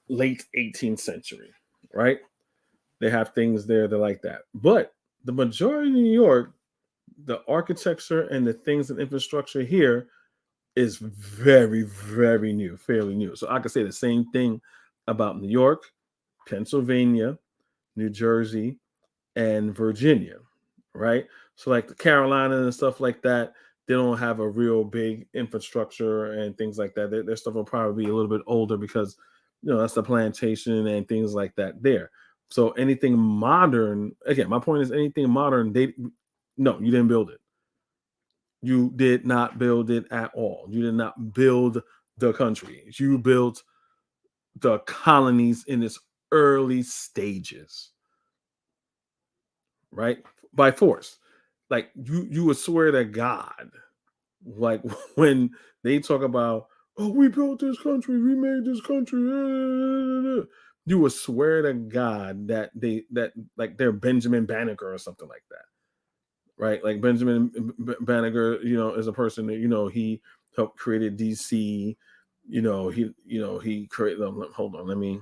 A: late 18th century, right? They have things there that like that. But the majority of New York, the architecture and the things and infrastructure here is very, very new, fairly new. So I could say the same thing about New York, Pennsylvania, New Jersey, and Virginia, right? So like the Carolina and stuff like that, they don't have a real big infrastructure and things like that. Their stuff will probably be a little bit older because, that's the plantation and things like that there. So anything modern, again, my point is anything modern, you didn't build it. You did not build it at all. You did not build the country. You built the colonies in its early stages, right? By force. Like you would swear to God, like when they talk about, oh, we built this country, we made this country. You would swear to God that like they're Benjamin Banneker or something like that, right? Like Benjamin Banneker, is a person that he helped created DC. He created. Hold on, let me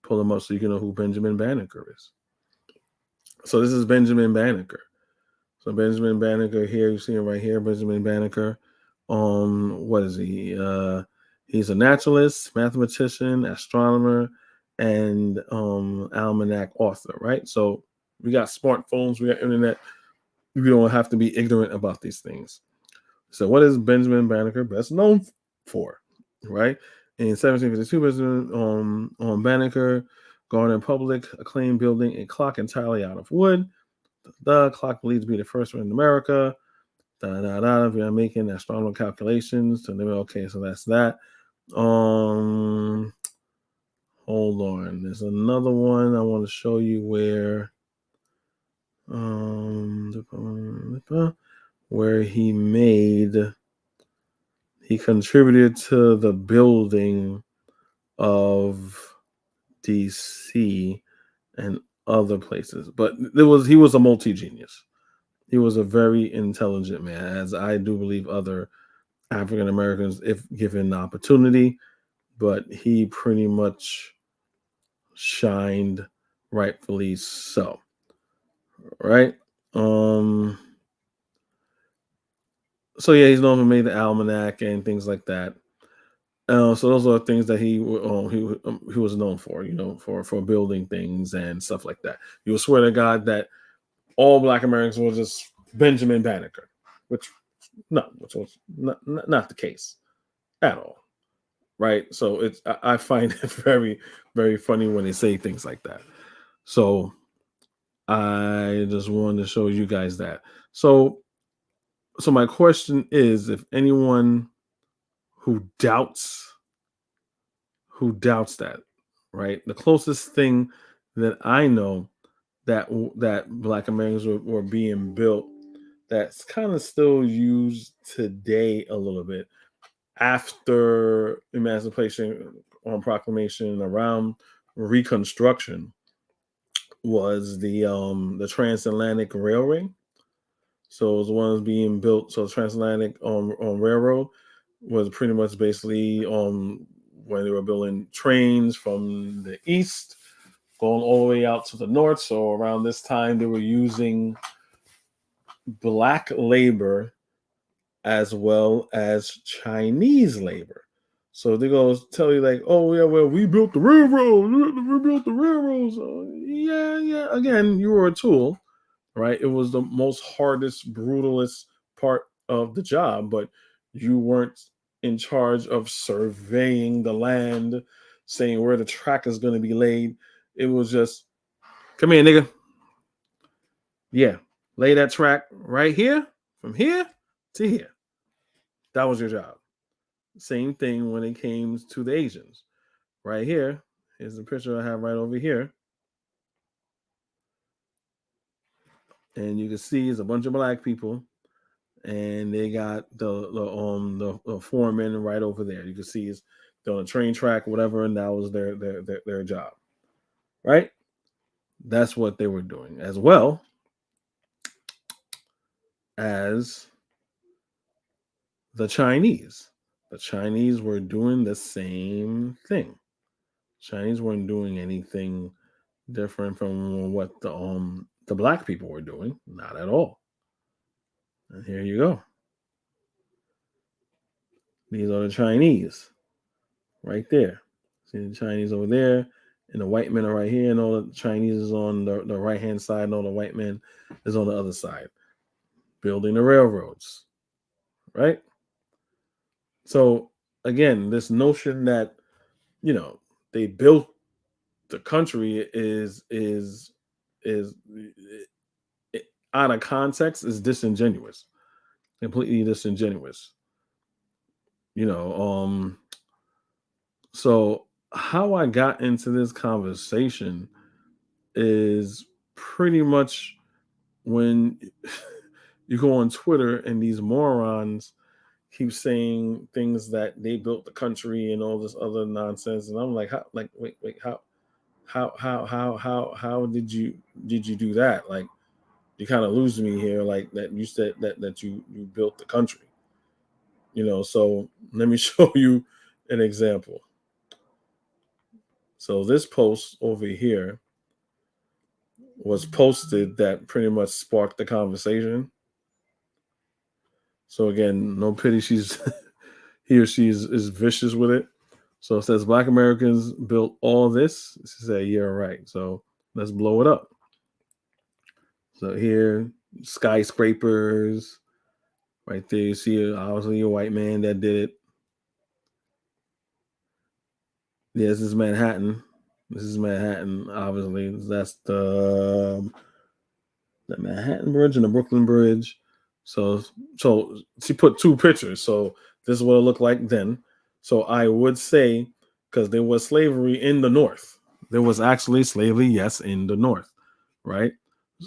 A: pull him up so you can know who Benjamin Banneker is. So this is Benjamin Banneker. So Benjamin Banneker here, you see him right here, Benjamin Banneker. What is he? He's a naturalist, mathematician, astronomer, and almanac author, right? So we got smartphones, we got internet. We don't have to be ignorant about these things. So what is Benjamin Banneker best known for, right? In 1752, Benjamin Banneker garnered public acclaim building a clock entirely out of wood. The clock believed to be the first one in America. We are making astronomical calculations. Okay, so that's that. Hold on. There's another one I want to show you where he contributed to the building of DC and other places. But he was a multi-genius. He was a very intelligent man, as I do believe other African Americans, if given the opportunity. But he pretty much shined, rightfully so. Right? So yeah, he's known for made the almanac and things like that. So those are things that he was known for, for building things and stuff like that. You would swear to God that all Black Americans were just Benjamin Banneker, which was not the case at all, right? So I find it very, very funny when they say things like that. So I just wanted to show you guys that. So my question is, if anyone who doubts that, right? The closest thing that I know that Black Americans were being built that's kind of still used today a little bit after Emancipation on Proclamation around Reconstruction was the Transatlantic Railway. So it was one being built. So the Transatlantic on Railroad was pretty much basically when they were building trains from the east going all the way out to the north. So around this time, they were using Black labor as well as Chinese labor. So they're going to tell you like, oh, yeah, well, we built the railroad. We built the railroads. Yeah. Again, you were a tool, right? It was the most hardest, brutalist part of the job, but you weren't in charge of surveying the land, saying where the track is going to be laid. It was just, come here, nigga. Yeah, lay that track right here, from here to here. That was your job. Same thing when it came to the Asians. Right here is the picture I have right over here. And you can see it's a bunch of Black people, and they got the foreman right over there. You can see it's on a train track, whatever, and that was their job. Right? That's what they were doing, as well as the Chinese. The Chinese were doing the same thing. Chinese weren't doing anything different from what the Black people were doing. Not at all. And here you go. These are the Chinese right there. See the Chinese over there, and the white men are right here, and all the Chinese is on the right-hand side, and all the white men is on the other side, building the railroads, right? So again, this notion that they built the country is out of context is disingenuous, completely disingenuous. So how I got into this conversation is pretty much when you go on Twitter and these morons keeps saying things that they built the country and all this other nonsense, and I'm like, wait, how did you do that? Like, you kind of lose me here. Like that you said that you built the country. So let me show you an example. So this post over here was posted that pretty much sparked the conversation. So again, no pity, he or she is vicious with it. So it says Black Americans built all this. She said, yeah, right. So let's blow it up. So here, skyscrapers, right there. You see obviously a white man that did it. Yeah, this is Manhattan. Obviously. That's the Manhattan Bridge and the Brooklyn Bridge. So she put two pictures. So this is what it looked like then. So I would say, because there was slavery in the North. There was actually slavery, yes, in the North, right?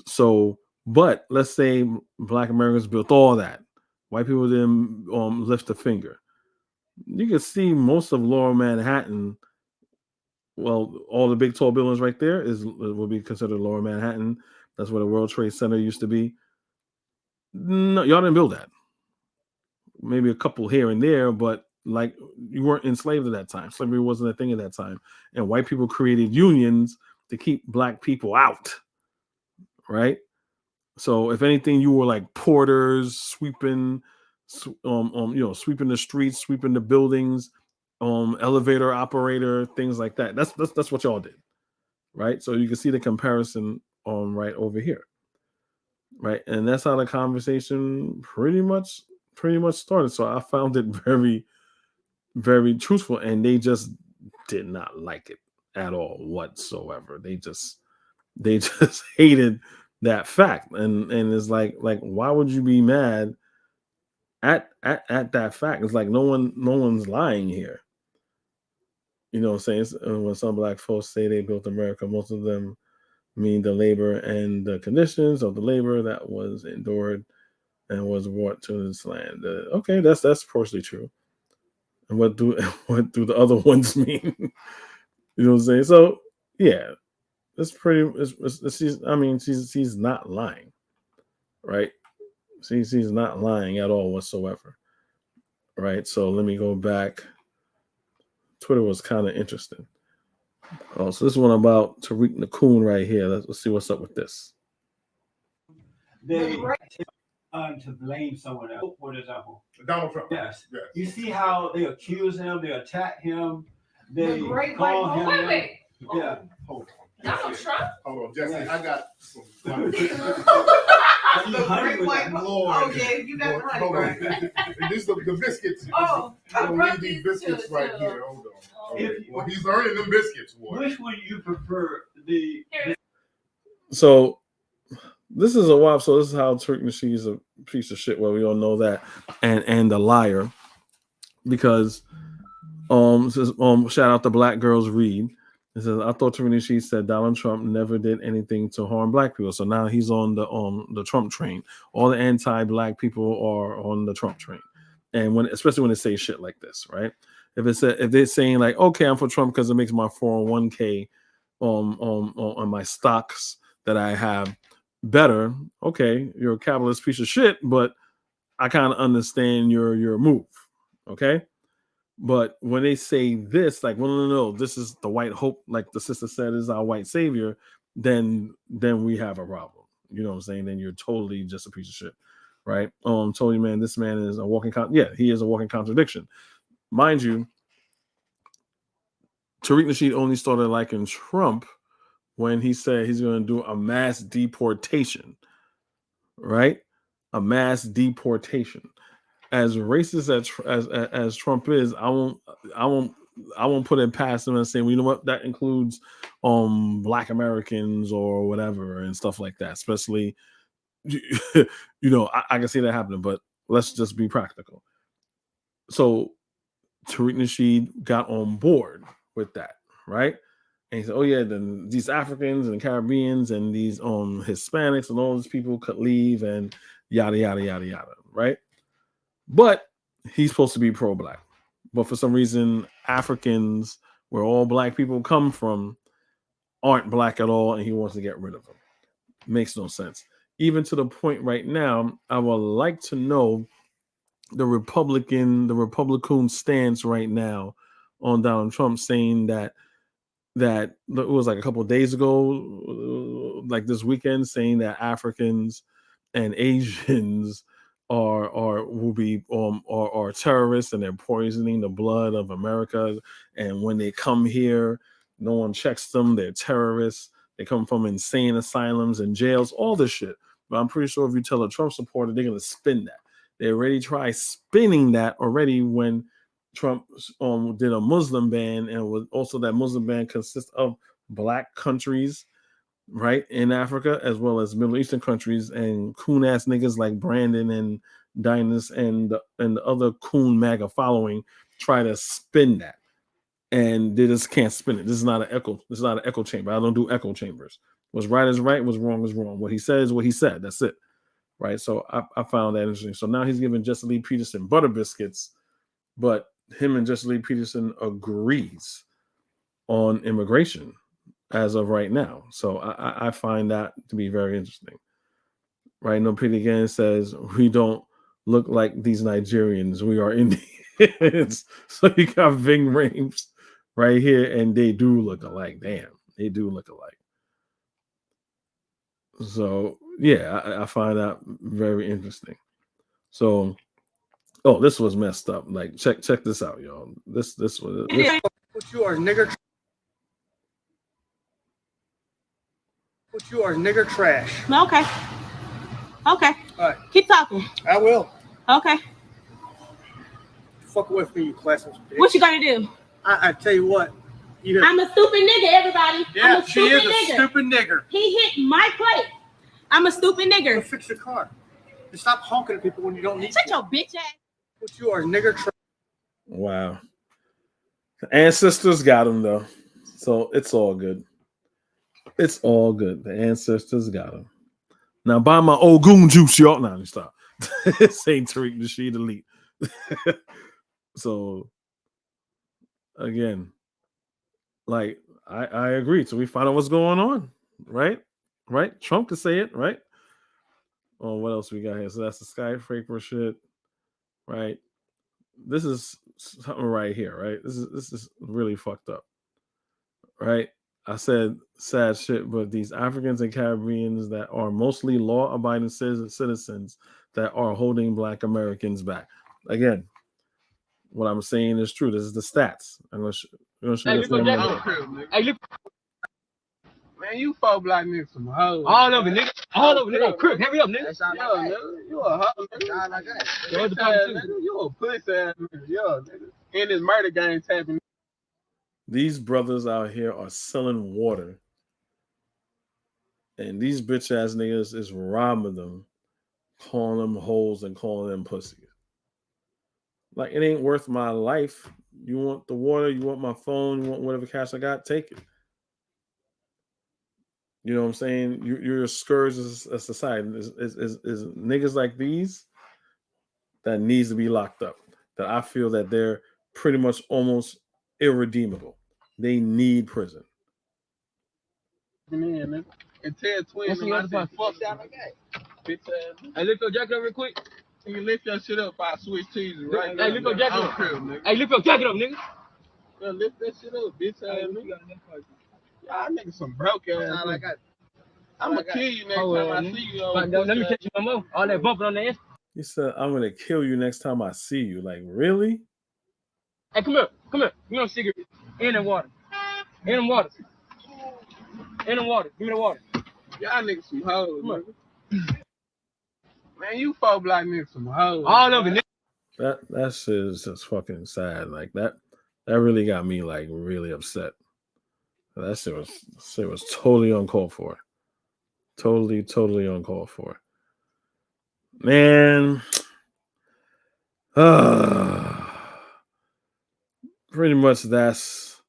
A: So, but let's say Black Americans built all that. White people didn't lift a finger. You can see most of Lower Manhattan. Well, all the big tall buildings right there will be considered Lower Manhattan. That's where the World Trade Center used to be. No, y'all didn't build that. Maybe a couple here and there, but like you weren't enslaved at that time. Slavery wasn't a thing at that time. And white people created unions to keep Black people out. Right? So if anything, you were like porters, sweeping the streets, sweeping the buildings, elevator operator, things like that. That's what y'all did, right? So you can see the comparison right over here, right? And that's how the conversation pretty much started. So I found it very, very truthful, and they just did not like it at all whatsoever. They just hated that fact, and it's like why would you be mad at that fact? It's like no one's lying here. You know what I'm saying? When some Black folks say they built America, most of them mean the labor and the conditions of the labor that was endured and was brought to this land. Okay, that's partially true. And what do the other ones mean? You know what I'm saying? So yeah, it's pretty. She's not lying, right? She's not lying at all whatsoever, right? So let me go back. Twitter was kind of interesting. Oh, so this one about Tariq Nakoon right here. Let's see what's up with this.
G: They to blame someone else. For example,
H: Donald Trump.
G: Yes.
H: Yes.
G: You see how they accuse him, they attack him, they
I: great
G: call
I: white
G: him.
I: boy. Wait.
G: Yeah. Hold
I: Donald Trump?
H: Hold on, Jesse.
G: Yes.
H: I got some.
I: The great white boy.
H: Lord.
I: Oh, yeah, you got the honey,
H: Hold on.
I: right?
H: And these are the biscuits.
I: Oh, I
H: I'm
I: brought
H: these
I: these
H: biscuits
I: to-
H: right
I: to-
H: here. Hold on.
G: If-
H: Well, he's earning them biscuits, boy.
G: Which one you prefer? The
A: So this is a while. So this is how Tariq Nasheed is a piece of shit. Well, we all know that, and a liar, because says shout out to Black Girls Read. It says I thought Tariq Nasheed said Donald Trump never did anything to harm Black people. So now he's on the Trump train. All the anti-Black people are on the Trump train, and especially when they say shit like this, right? If they're saying like, okay, I'm for Trump because it makes my 401k on my stocks that I have better. Okay, you're a capitalist piece of shit, but I kind of understand your move. Okay. But when they say this, like, well, no, this is the white hope, like the sister said, is our white savior, then we have a problem. You know what I'm saying? Then you're totally just a piece of shit, right? Told you, man, this man is a walking he is a walking contradiction. Mind you, Tariq Nasheed only started liking Trump when he said he's going to do a mass deportation, right? A mass deportation. As racist as Trump is, I won't put it past him and say, well, you know what, that includes Black Americans or whatever and stuff like that. Especially, I can see that happening, but let's just be practical. So Tariq Nasheed got on board with that, right? And he said, oh yeah, then these Africans and Caribbeans and these Hispanics and all these people could leave and yada yada yada yada, right? But he's supposed to be pro-black, but for some reason, Africans, where all black people come from, aren't black at all, and he wants to get rid of them. Makes no sense. Even to the point right now, I would like to know the Republican stance right now on Donald Trump, saying that it was like a couple of days ago, like this weekend, saying that Africans and Asians are terrorists and they're poisoning the blood of America. And when they come here, no one checks them. They're terrorists. They come from insane asylums and jails, all this shit. But I'm pretty sure if you tell a Trump supporter, they're going to spin that. They already tried spinning that already when Trump did a Muslim ban, and was also that Muslim ban consists of black countries, right, in Africa, as well as Middle Eastern countries, and coon ass niggas like Brandon and Dinus and the other coon MAGA following try to spin that, and they just can't spin it. This is not an echo. This is not an echo chamber. I don't do echo chambers. What's right is right. What's wrong is wrong. What he said is what he said. That's it, right? So I found that interesting. So now he's giving Jesse Lee Peterson butter biscuits, but him and Jesse Lee Peterson agrees on immigration as of right now. So I find that to be very interesting. Right? No Pete again says, we don't look like these Nigerians. We are Indians. So you got Ving Rhames right here, and they do look alike. Damn, they do look alike. So yeah, I find that very interesting. So this was messed up. Like, check this out, y'all. This was
J: What you are, nigger. What you are, nigger trash.
K: Okay. All right. Keep talking.
J: I will.
K: Okay.
J: Fuck away from me, you classist bitch.
K: What you gonna do?
J: I tell you what.
K: I'm a stupid nigga, everybody.
J: Yeah,
K: I'm a stupid
J: she is a stupid nigger.
K: He hit my plate. I'm a stupid nigger.
J: Go fix your car. And stop honking at people when you don't need
K: Shut
J: to.
K: your bitch ass.
J: What you are, nigger trash.
A: wow. The ancestors got him though, so it's all good. It's all good. The ancestors got him. Now buy my old goon juice, y'all. Now let stop. Saint Tariq Nasheed Elite. So again, like I agree. So we find out what's going on, right? Right? Trump could say it, right? Oh, what else we got here? So that's the skyscraper shit, right? This is something right here, right? This is really fucked up, right? I said sad shit, but these Africans and Caribbeans that are mostly law-abiding citizens that are holding Black Americans back. Again, what I'm saying is true. This is the stats. I'm gonna show you.
L: Hey, look. Man, you fuck black niggas some hoes.
F: All of it, nigga. All of it, nigga. Crook, hurry up, nigga.
L: Yo, nigga, you a hoe, nigga. You a pussy ass nigga. Yo, nigga. In this murder game tapping.
A: These brothers out here are selling water, and these bitch ass niggas is robbing them, calling them hoes and calling them pussies. Like, it ain't worth my life. You want the water, you want my phone, you want whatever cash I got, take it. You know what I'm saying? You're a scourge of society. Is niggas like these that needs to be locked up. That I feel that they're pretty much almost irredeemable. They need prison.
L: And tell twins I said, fuck that like that. Bitch ass.
F: Hey, lift your jacket up real quick.
L: You lift your shit up, I switch cheeses right now.
F: Hey, lift your jacket up.
L: Nigga.
F: Hey, lift your jacket up, nigga.
L: Yeah, lift that shit up, bitch ass nigga. Y'all niggas some broke ass. I'm gonna kill you next time I see you.
F: Let me catch you no more. All that bumping on the ass.
A: He said, I'm gonna kill you next time I see you. Like, really?
F: Hey, come here. Come here. Give me a cigarette. In the water. In the water. In the water. Give me the water.
L: Y'all niggas some hoes, nigga. Man, you fuck black niggas some hoes.
F: All of it, nigga.
A: That shit is just fucking sad. Like, that really got me like really upset. That shit was totally uncalled for. Totally uncalled for. Man. Pretty much that's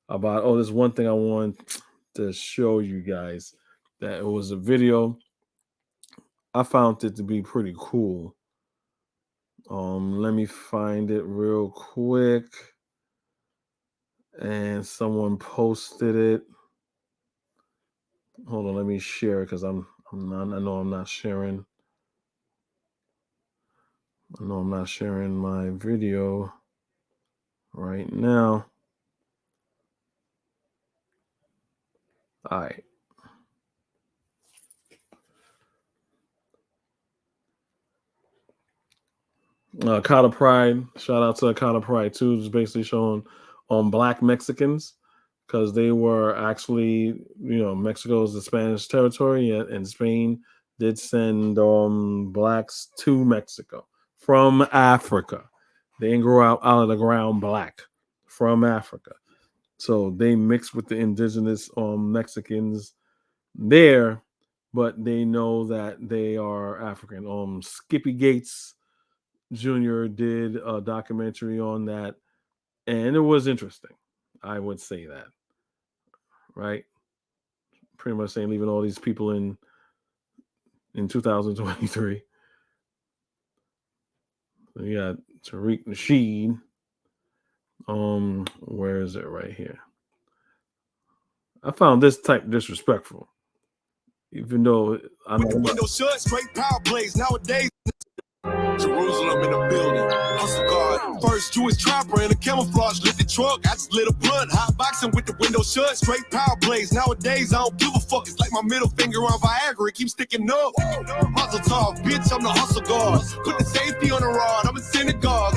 A: about. Oh, there's one thing I want to show you guys. That it was a video. I found it to be pretty cool. Let me find it real quick. And someone posted it. Hold on, let me share it because I'm not. I know I'm not sharing. I know I'm not sharing my video right now. All right. Kata Pride, shout out to Kata Pride too. It's basically showing black Mexicans because they were actually, Mexico is the Spanish territory, and Spain did send blacks to Mexico from Africa. They didn't grow out of the ground black, from Africa. So they mixed with the indigenous Mexicans there, but they know that they are African. Skippy Gates Jr. did a documentary on that, and it was interesting. I would say that, right? Pretty much saying leaving all these people in 2023. We got Tariq Nasheed. Where is it? Right here. I found this type disrespectful, even though I know.
M: Window shut, straight power plays nowadays. Jerusalem in the building. Hustle guard. First Jewish trapper in a camouflage lit the truck. I just lit a blunt. Hot boxing with the window shut. Straight power plays. Nowadays I don't give a fuck. It's like my middle finger on Viagra. It keeps sticking up. Muzzle talk, bitch. I'm the hustle guard. Put the safety on the rod. I'm a synagogue.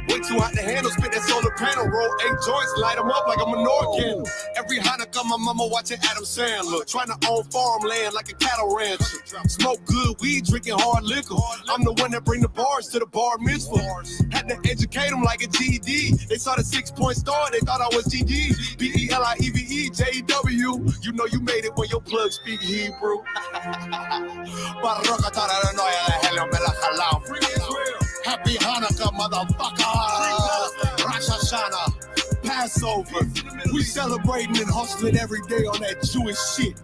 M: Way too hot to handle. Spit that solar panel. Roll 8 joints. Light them up like a menorah candle. Every Hanukkah my mama watching Adam Sandler. Trying to own farmland like a cattle rancher. Smoke good weed, drinking hard liquor. I'm the one that bring the bars to the bar mitzvah. Had to educate them like a GED. They saw the 6-point star, they thought I was GD. BELIEVE, JEW. You know you made it when your plug speak Hebrew. Happy Hanukkah, motherfucker. Rosh Hashanah, Passover. We celebrating and hustling every day on that Jewish shit.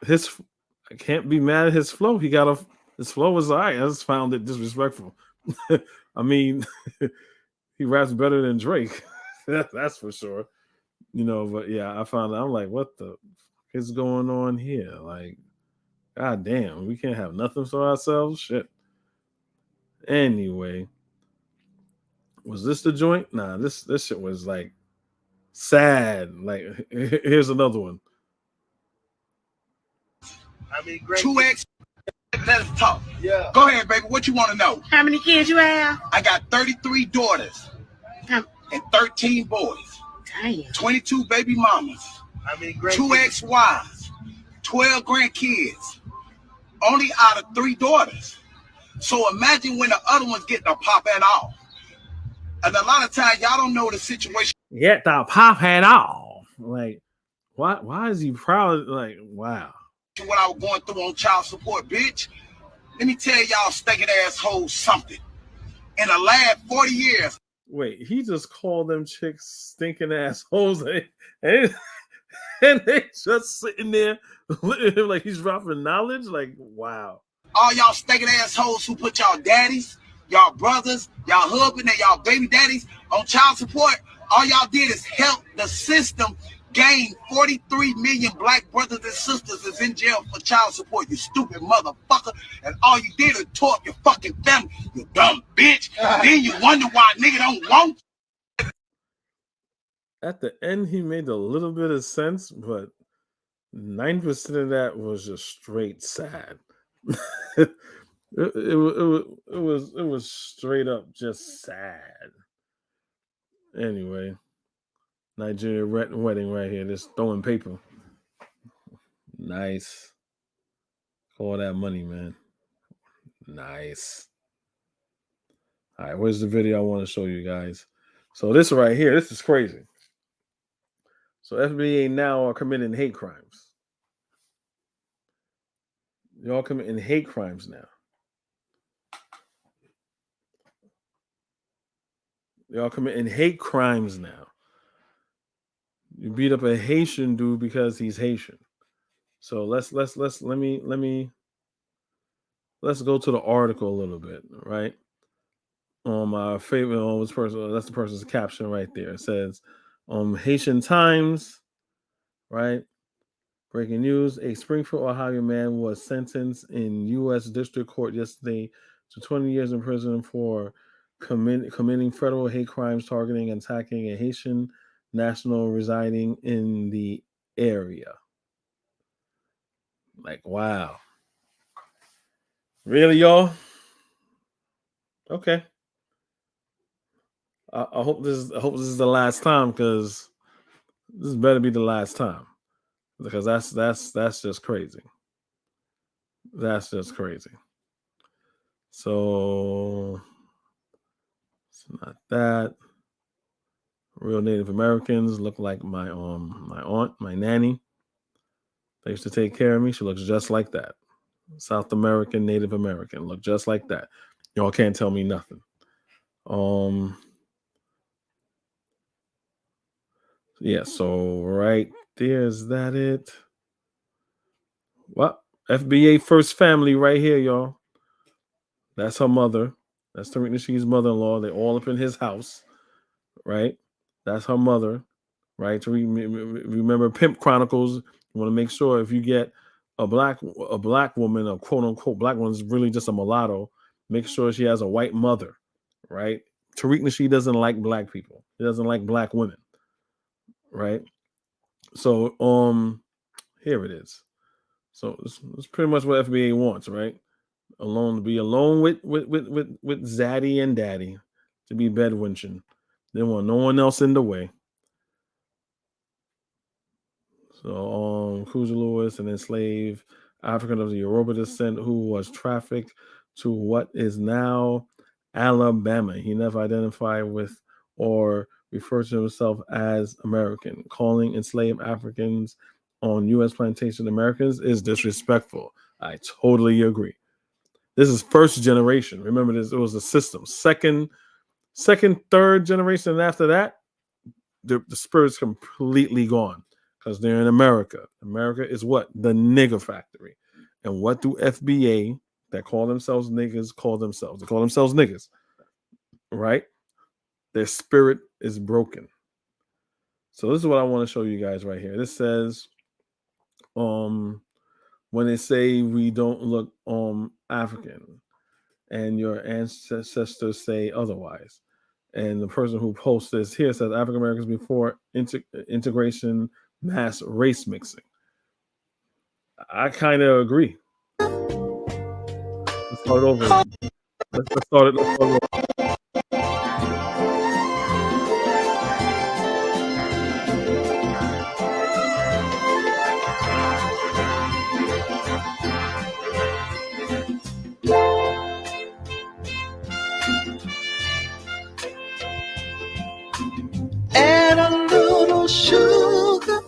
A: That's I can't be mad at his flow. His flow was all right. I just found it disrespectful. I mean, he raps better than Drake. That's for sure. But yeah, I found out. I'm like, what the fuck is going on here? Like, god damn, we can't have nothing for ourselves. Shit. Anyway, was this the joint? Nah, this shit was like sad. Like, here's another one.
M: I mean, 2X. Let's talk. Yeah. Go ahead, baby. What you want to know?
K: How many kids you have?
M: I got 33 daughters and 13 boys.
K: Damn.
M: 22 baby mamas. I mean, 2 ex-wives. 12 grandkids. Only out of 3 daughters. So imagine when the other ones get the pop at all. And a lot of times y'all don't know the situation.
A: Get the pop hat off. Like, why is he proud? Like, wow.
M: What I was going through on child support, bitch. Let me tell y'all stinking assholes something. In the last 40 years.
A: Wait, he just called them chicks stinking assholes, and they just sitting there like he's dropping knowledge. Like, wow.
M: All y'all stinking assholes who put y'all daddies, y'all brothers, y'all husband, and y'all baby daddies on child support, all y'all did is help the system gain 43 million black brothers and sisters is in jail for child support, you stupid motherfucker. And all you did is tore up your fucking family, you dumb bitch. Then you wonder why a nigga don't want you.
A: At the end, he made a little bit of sense, but 9% of that was just straight sad. it was straight up just sad. Anyway, Nigeria wedding right here. Just throwing paper. Nice. All that money, man. Nice. All right, where's the video I want to show you guys? So this right here, this is crazy. So FBA now are committing hate crimes. Y'all committing hate crimes now. Y'all committing hate crimes now. You beat up a Haitian dude because he's Haitian. So let's go to the article a little bit, right? My favorite this person, that's the person's caption right there. It says, Haitian Times, right? Breaking news: a Springfield, Ohio man was sentenced in U.S. District Court yesterday to 20 years in prison for committing federal hate crimes targeting and attacking a Haitian national residing in the area. Like, wow. Really, y'all? Okay. I hope this is the last time, because this better be the last time, because that's just crazy. That's just crazy. So it's not that. Real Native Americans look like my aunt, my nanny. They used to take care of me. She looks just like that. South American, Native American, look just like that. Y'all can't tell me nothing. Yeah, so right there, is that it? Well, FBA first family right here, y'all. That's her mother. That's Tariq Nasheed's mother-in-law. They're all up in his house, right? That's her mother, right? To remember Pimp Chronicles, you want to make sure if you get a black woman, a quote unquote black woman, is really just a mulatto, make sure she has a white mother, right? Tariq Nasheed doesn't like black people. He doesn't like black women, right? So here it is. So it's pretty much what FBA wants, right? To be alone with Zaddy and Daddy, to be bedwenching. They want no one else in the way. So Kuzma Lewis, an enslaved African of the Yoruba descent who was trafficked to what is now Alabama. He never identified with or referred to himself as American. Calling enslaved Africans on U.S. plantation Americans is disrespectful. I totally agree. This is first generation. Remember, this, it was a system. Second, third generation, and after that, the spirit's completely gone, because they're in America. America is what? The nigger factory. And what do FBA that call themselves niggas call themselves? They call themselves niggas, right? Their spirit is broken. So this is what I want to show you guys right here. This says, when they say we don't look African, and your ancestors say otherwise. And the person who posts this here says African Americans before integration, mass race mixing. I kind of agree. Let's start over. Let's start it over.
M: Add a little sugar,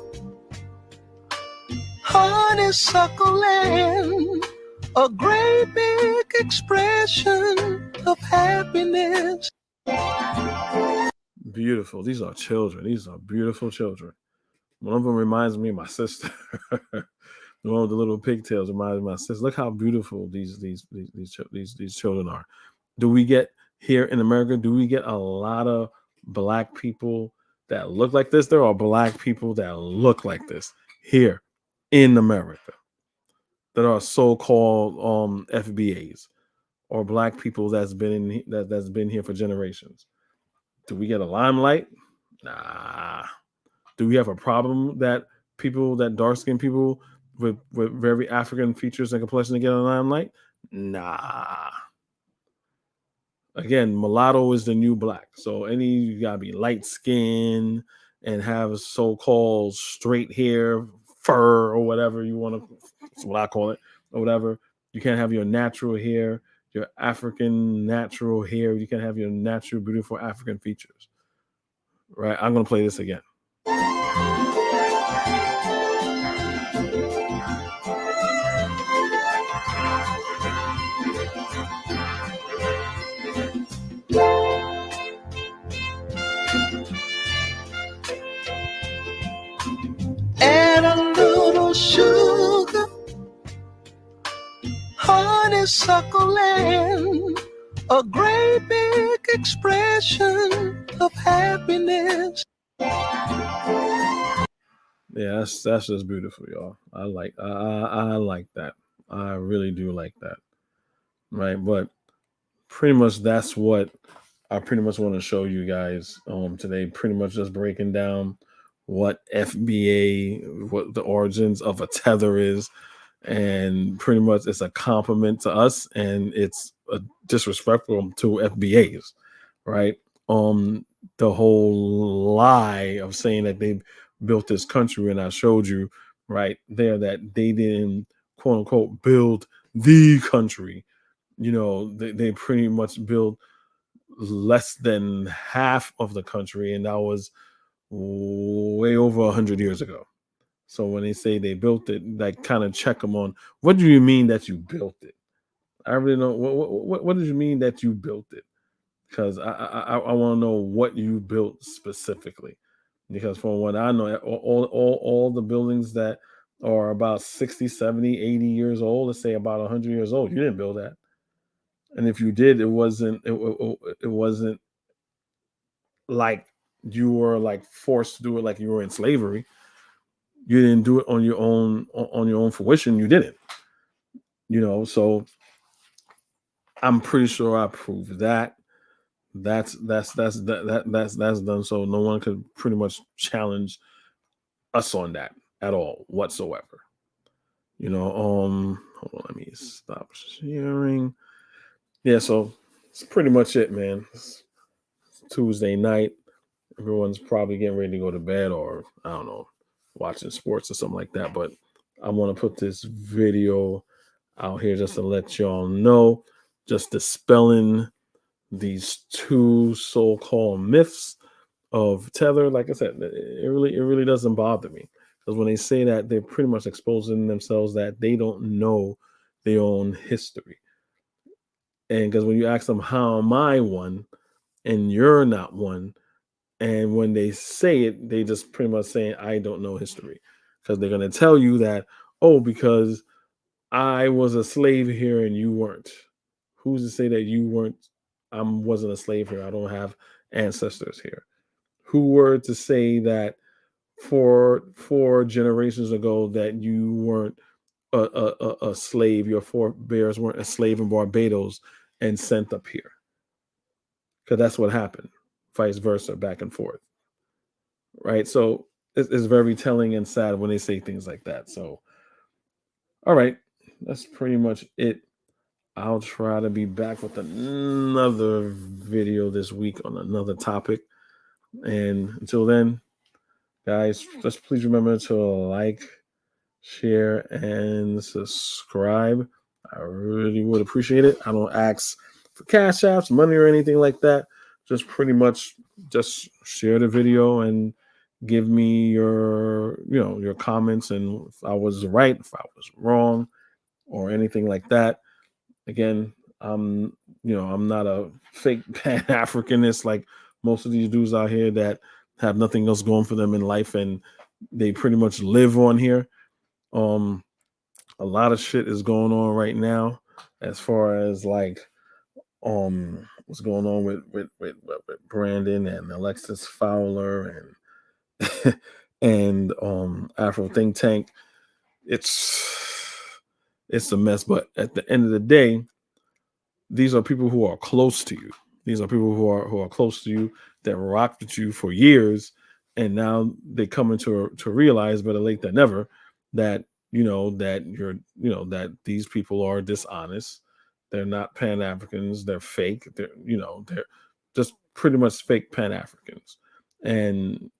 M: honeysuckle, and a great big expression of happiness.
A: Beautiful. These are children. These are beautiful children. One of them reminds me of my sister. The one with the little pigtails reminds me of my sister. Look how beautiful these children are. Do we get here in America? Do we get a lot of black people that look like this? There are black people that look like this here in America that are so-called FBAs, or black people that's been here for generations. Do we get a limelight? Nah. Do we have a problem that people, that dark-skinned people with very African features and complexion to get a limelight? Nah. Again, mulatto is the new black. So you gotta be light skin and have so-called straight hair, fur, or whatever you want to, that's what I call it, or whatever. You can't have your natural hair, your African natural hair. You can't have your natural, beautiful African features. Right? I'm gonna play this again.
M: Add a little sugar, honeysuckle, a great big expression of happiness.
A: Yeah, that's just beautiful, y'all. I like that. I really do like that. Right, but pretty much that's what I pretty much want to show you guys today. Pretty much just breaking down what FBA, what the origins of a tether is, and pretty much it's a compliment to us, and it's a disrespectful to FBAs, right? The whole lie of saying that they built this country, and I showed you right there that they didn't quote unquote build the country. They pretty much built less than half of the country, and that was way over 100 years ago. So when they say they built it, like kind of check them on what do you mean that you built it? I really don't. What did you mean that you built it? Because I want to know what you built specifically. Because from what I know, all the buildings that are about 60, 70, 80 years old, let's say about 100 years old, you didn't build that. And if you did, it wasn't like you were like forced to do it like you were in slavery. You didn't do it on your own fruition. You didn't. So I'm pretty sure I proved that. That's done. So no one could pretty much challenge us on that at all whatsoever. Hold on, let me stop sharing. Yeah, so it's pretty much it, man. It's Tuesday night. Everyone's probably getting ready to go to bed, or I don't know, watching sports or something like that. But I want to put this video out here just to let y'all know, just dispelling these two so-called myths of tether. Like I said, it really doesn't bother me, because when they say that, they're pretty much exposing themselves that they don't know their own history. And because when you ask them, how am I one, and you're not one, and when they say it, they just pretty much saying, I don't know history, because they're going to tell you that, oh, because I was a slave here and you weren't. Who's to say that you weren't? I wasn't a slave here. I don't have ancestors here. Who were to say that four generations ago that you weren't a slave? Your forebears weren't a slave in Barbados and sent up here, because that's what happened. Vice versa, back and forth. Right. So it's very telling and sad when they say things like that. So, all right, that's pretty much it. I'll try to be back with another video this week on another topic. And until then, guys, just please remember to like, share, and subscribe. I really would appreciate it. I don't ask for cash apps, money, or anything like that. Just pretty much just share the video and give me your comments, and if I was right, if I was wrong, or anything like that. Again, I'm not a fake Pan-Africanist like most of these dudes out here that have nothing else going for them in life, and they pretty much live on here. A lot of shit is going on right now as far as like what's going on with Brandon and Alexis Fowler and and Afro Think Tank. It's a mess, but at the end of the day, these are people who are close to you. These are people who are close to you, that rocked with you for years, and now they come into to realize, better late than never, that that these people are dishonest. They're not Pan Africans. They're fake. They're just pretty much fake Pan Africans, and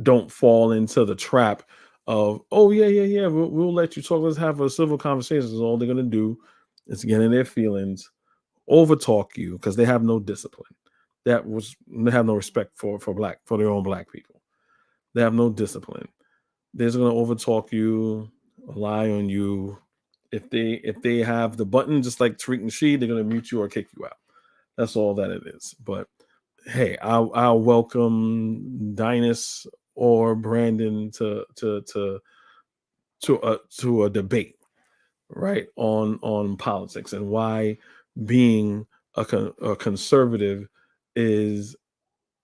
A: don't fall into the trap of, oh yeah, we'll let you talk. Let's have a civil conversation. Is all they're gonna do is get in their feelings, overtalk you, because they have no discipline. They have no respect for their own black people. They have no discipline. They're just gonna overtalk you, lie on you. If they have the button, just like Tariq Nasheed, they're gonna mute you or kick you out. That's all that it is. But hey, I'll welcome Dynas or Brandon to a debate, right, on politics, and why being a conservative is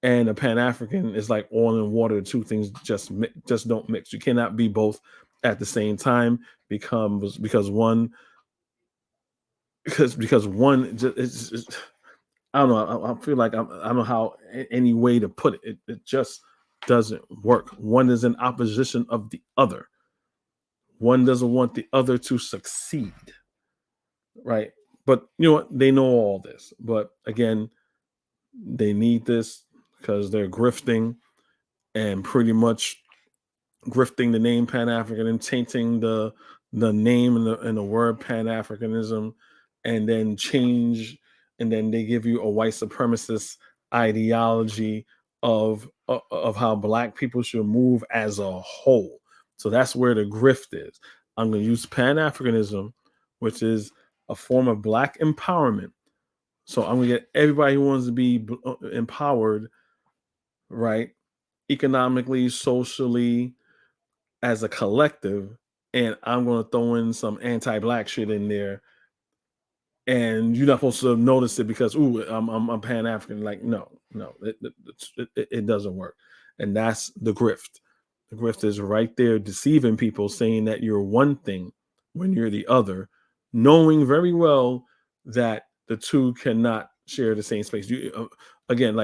A: and a Pan-African is like oil and water. Two things just don't mix. You cannot be both at the same time because one just I don't know. I feel like I don't know how any way to put it. It just doesn't work. One is in opposition of the other. One doesn't want the other to succeed, right? But you know what? They know all this. But again, they need this because they're grifting and pretty much grifting the name Pan-African and tainting the name and the word Pan-Africanism, and then they give you a white supremacist ideology of how black people should move as a whole. So that's where the grift is. I'm going to use Pan-Africanism, which is a form of black empowerment. So I'm going to get everybody who wants to be empowered, right? Economically, socially, as a collective, and I'm going to throw in some anti-black shit in there, and you're not supposed to notice it because I'm Pan-African. Like no, it doesn't work, and that's the grift. The grift is right there, deceiving people, saying that you're one thing when you're the other, knowing very well that the two cannot share the same space. Again,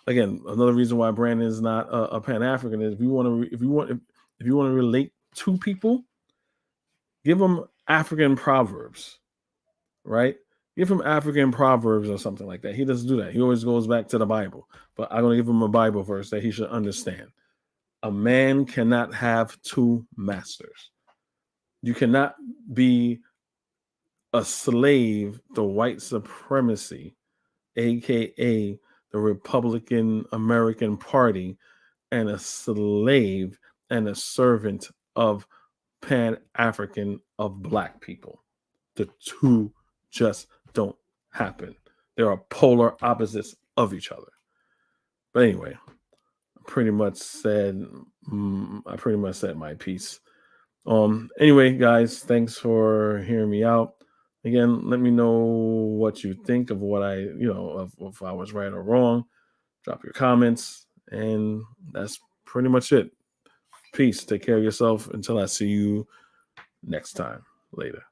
A: another reason why Brandon is not a Pan-African is if you want to relate to people, give them African proverbs, right? Give him African proverbs or something like that. He doesn't do that. He always goes back to the Bible. But I'm going to give him a Bible verse that he should understand. A man cannot have two masters. You cannot be a slave to white supremacy, aka the Republican American Party, and a slave and a servant of Pan-African of black people. The two just don't happen. They are polar opposites of each other. But anyway, I pretty much said my piece. Anyway, guys, thanks for hearing me out. Again, let me know what you think of what of if I was right or wrong. Drop your comments, and that's pretty much it. Peace. Take care of yourself until I see you next time. Later.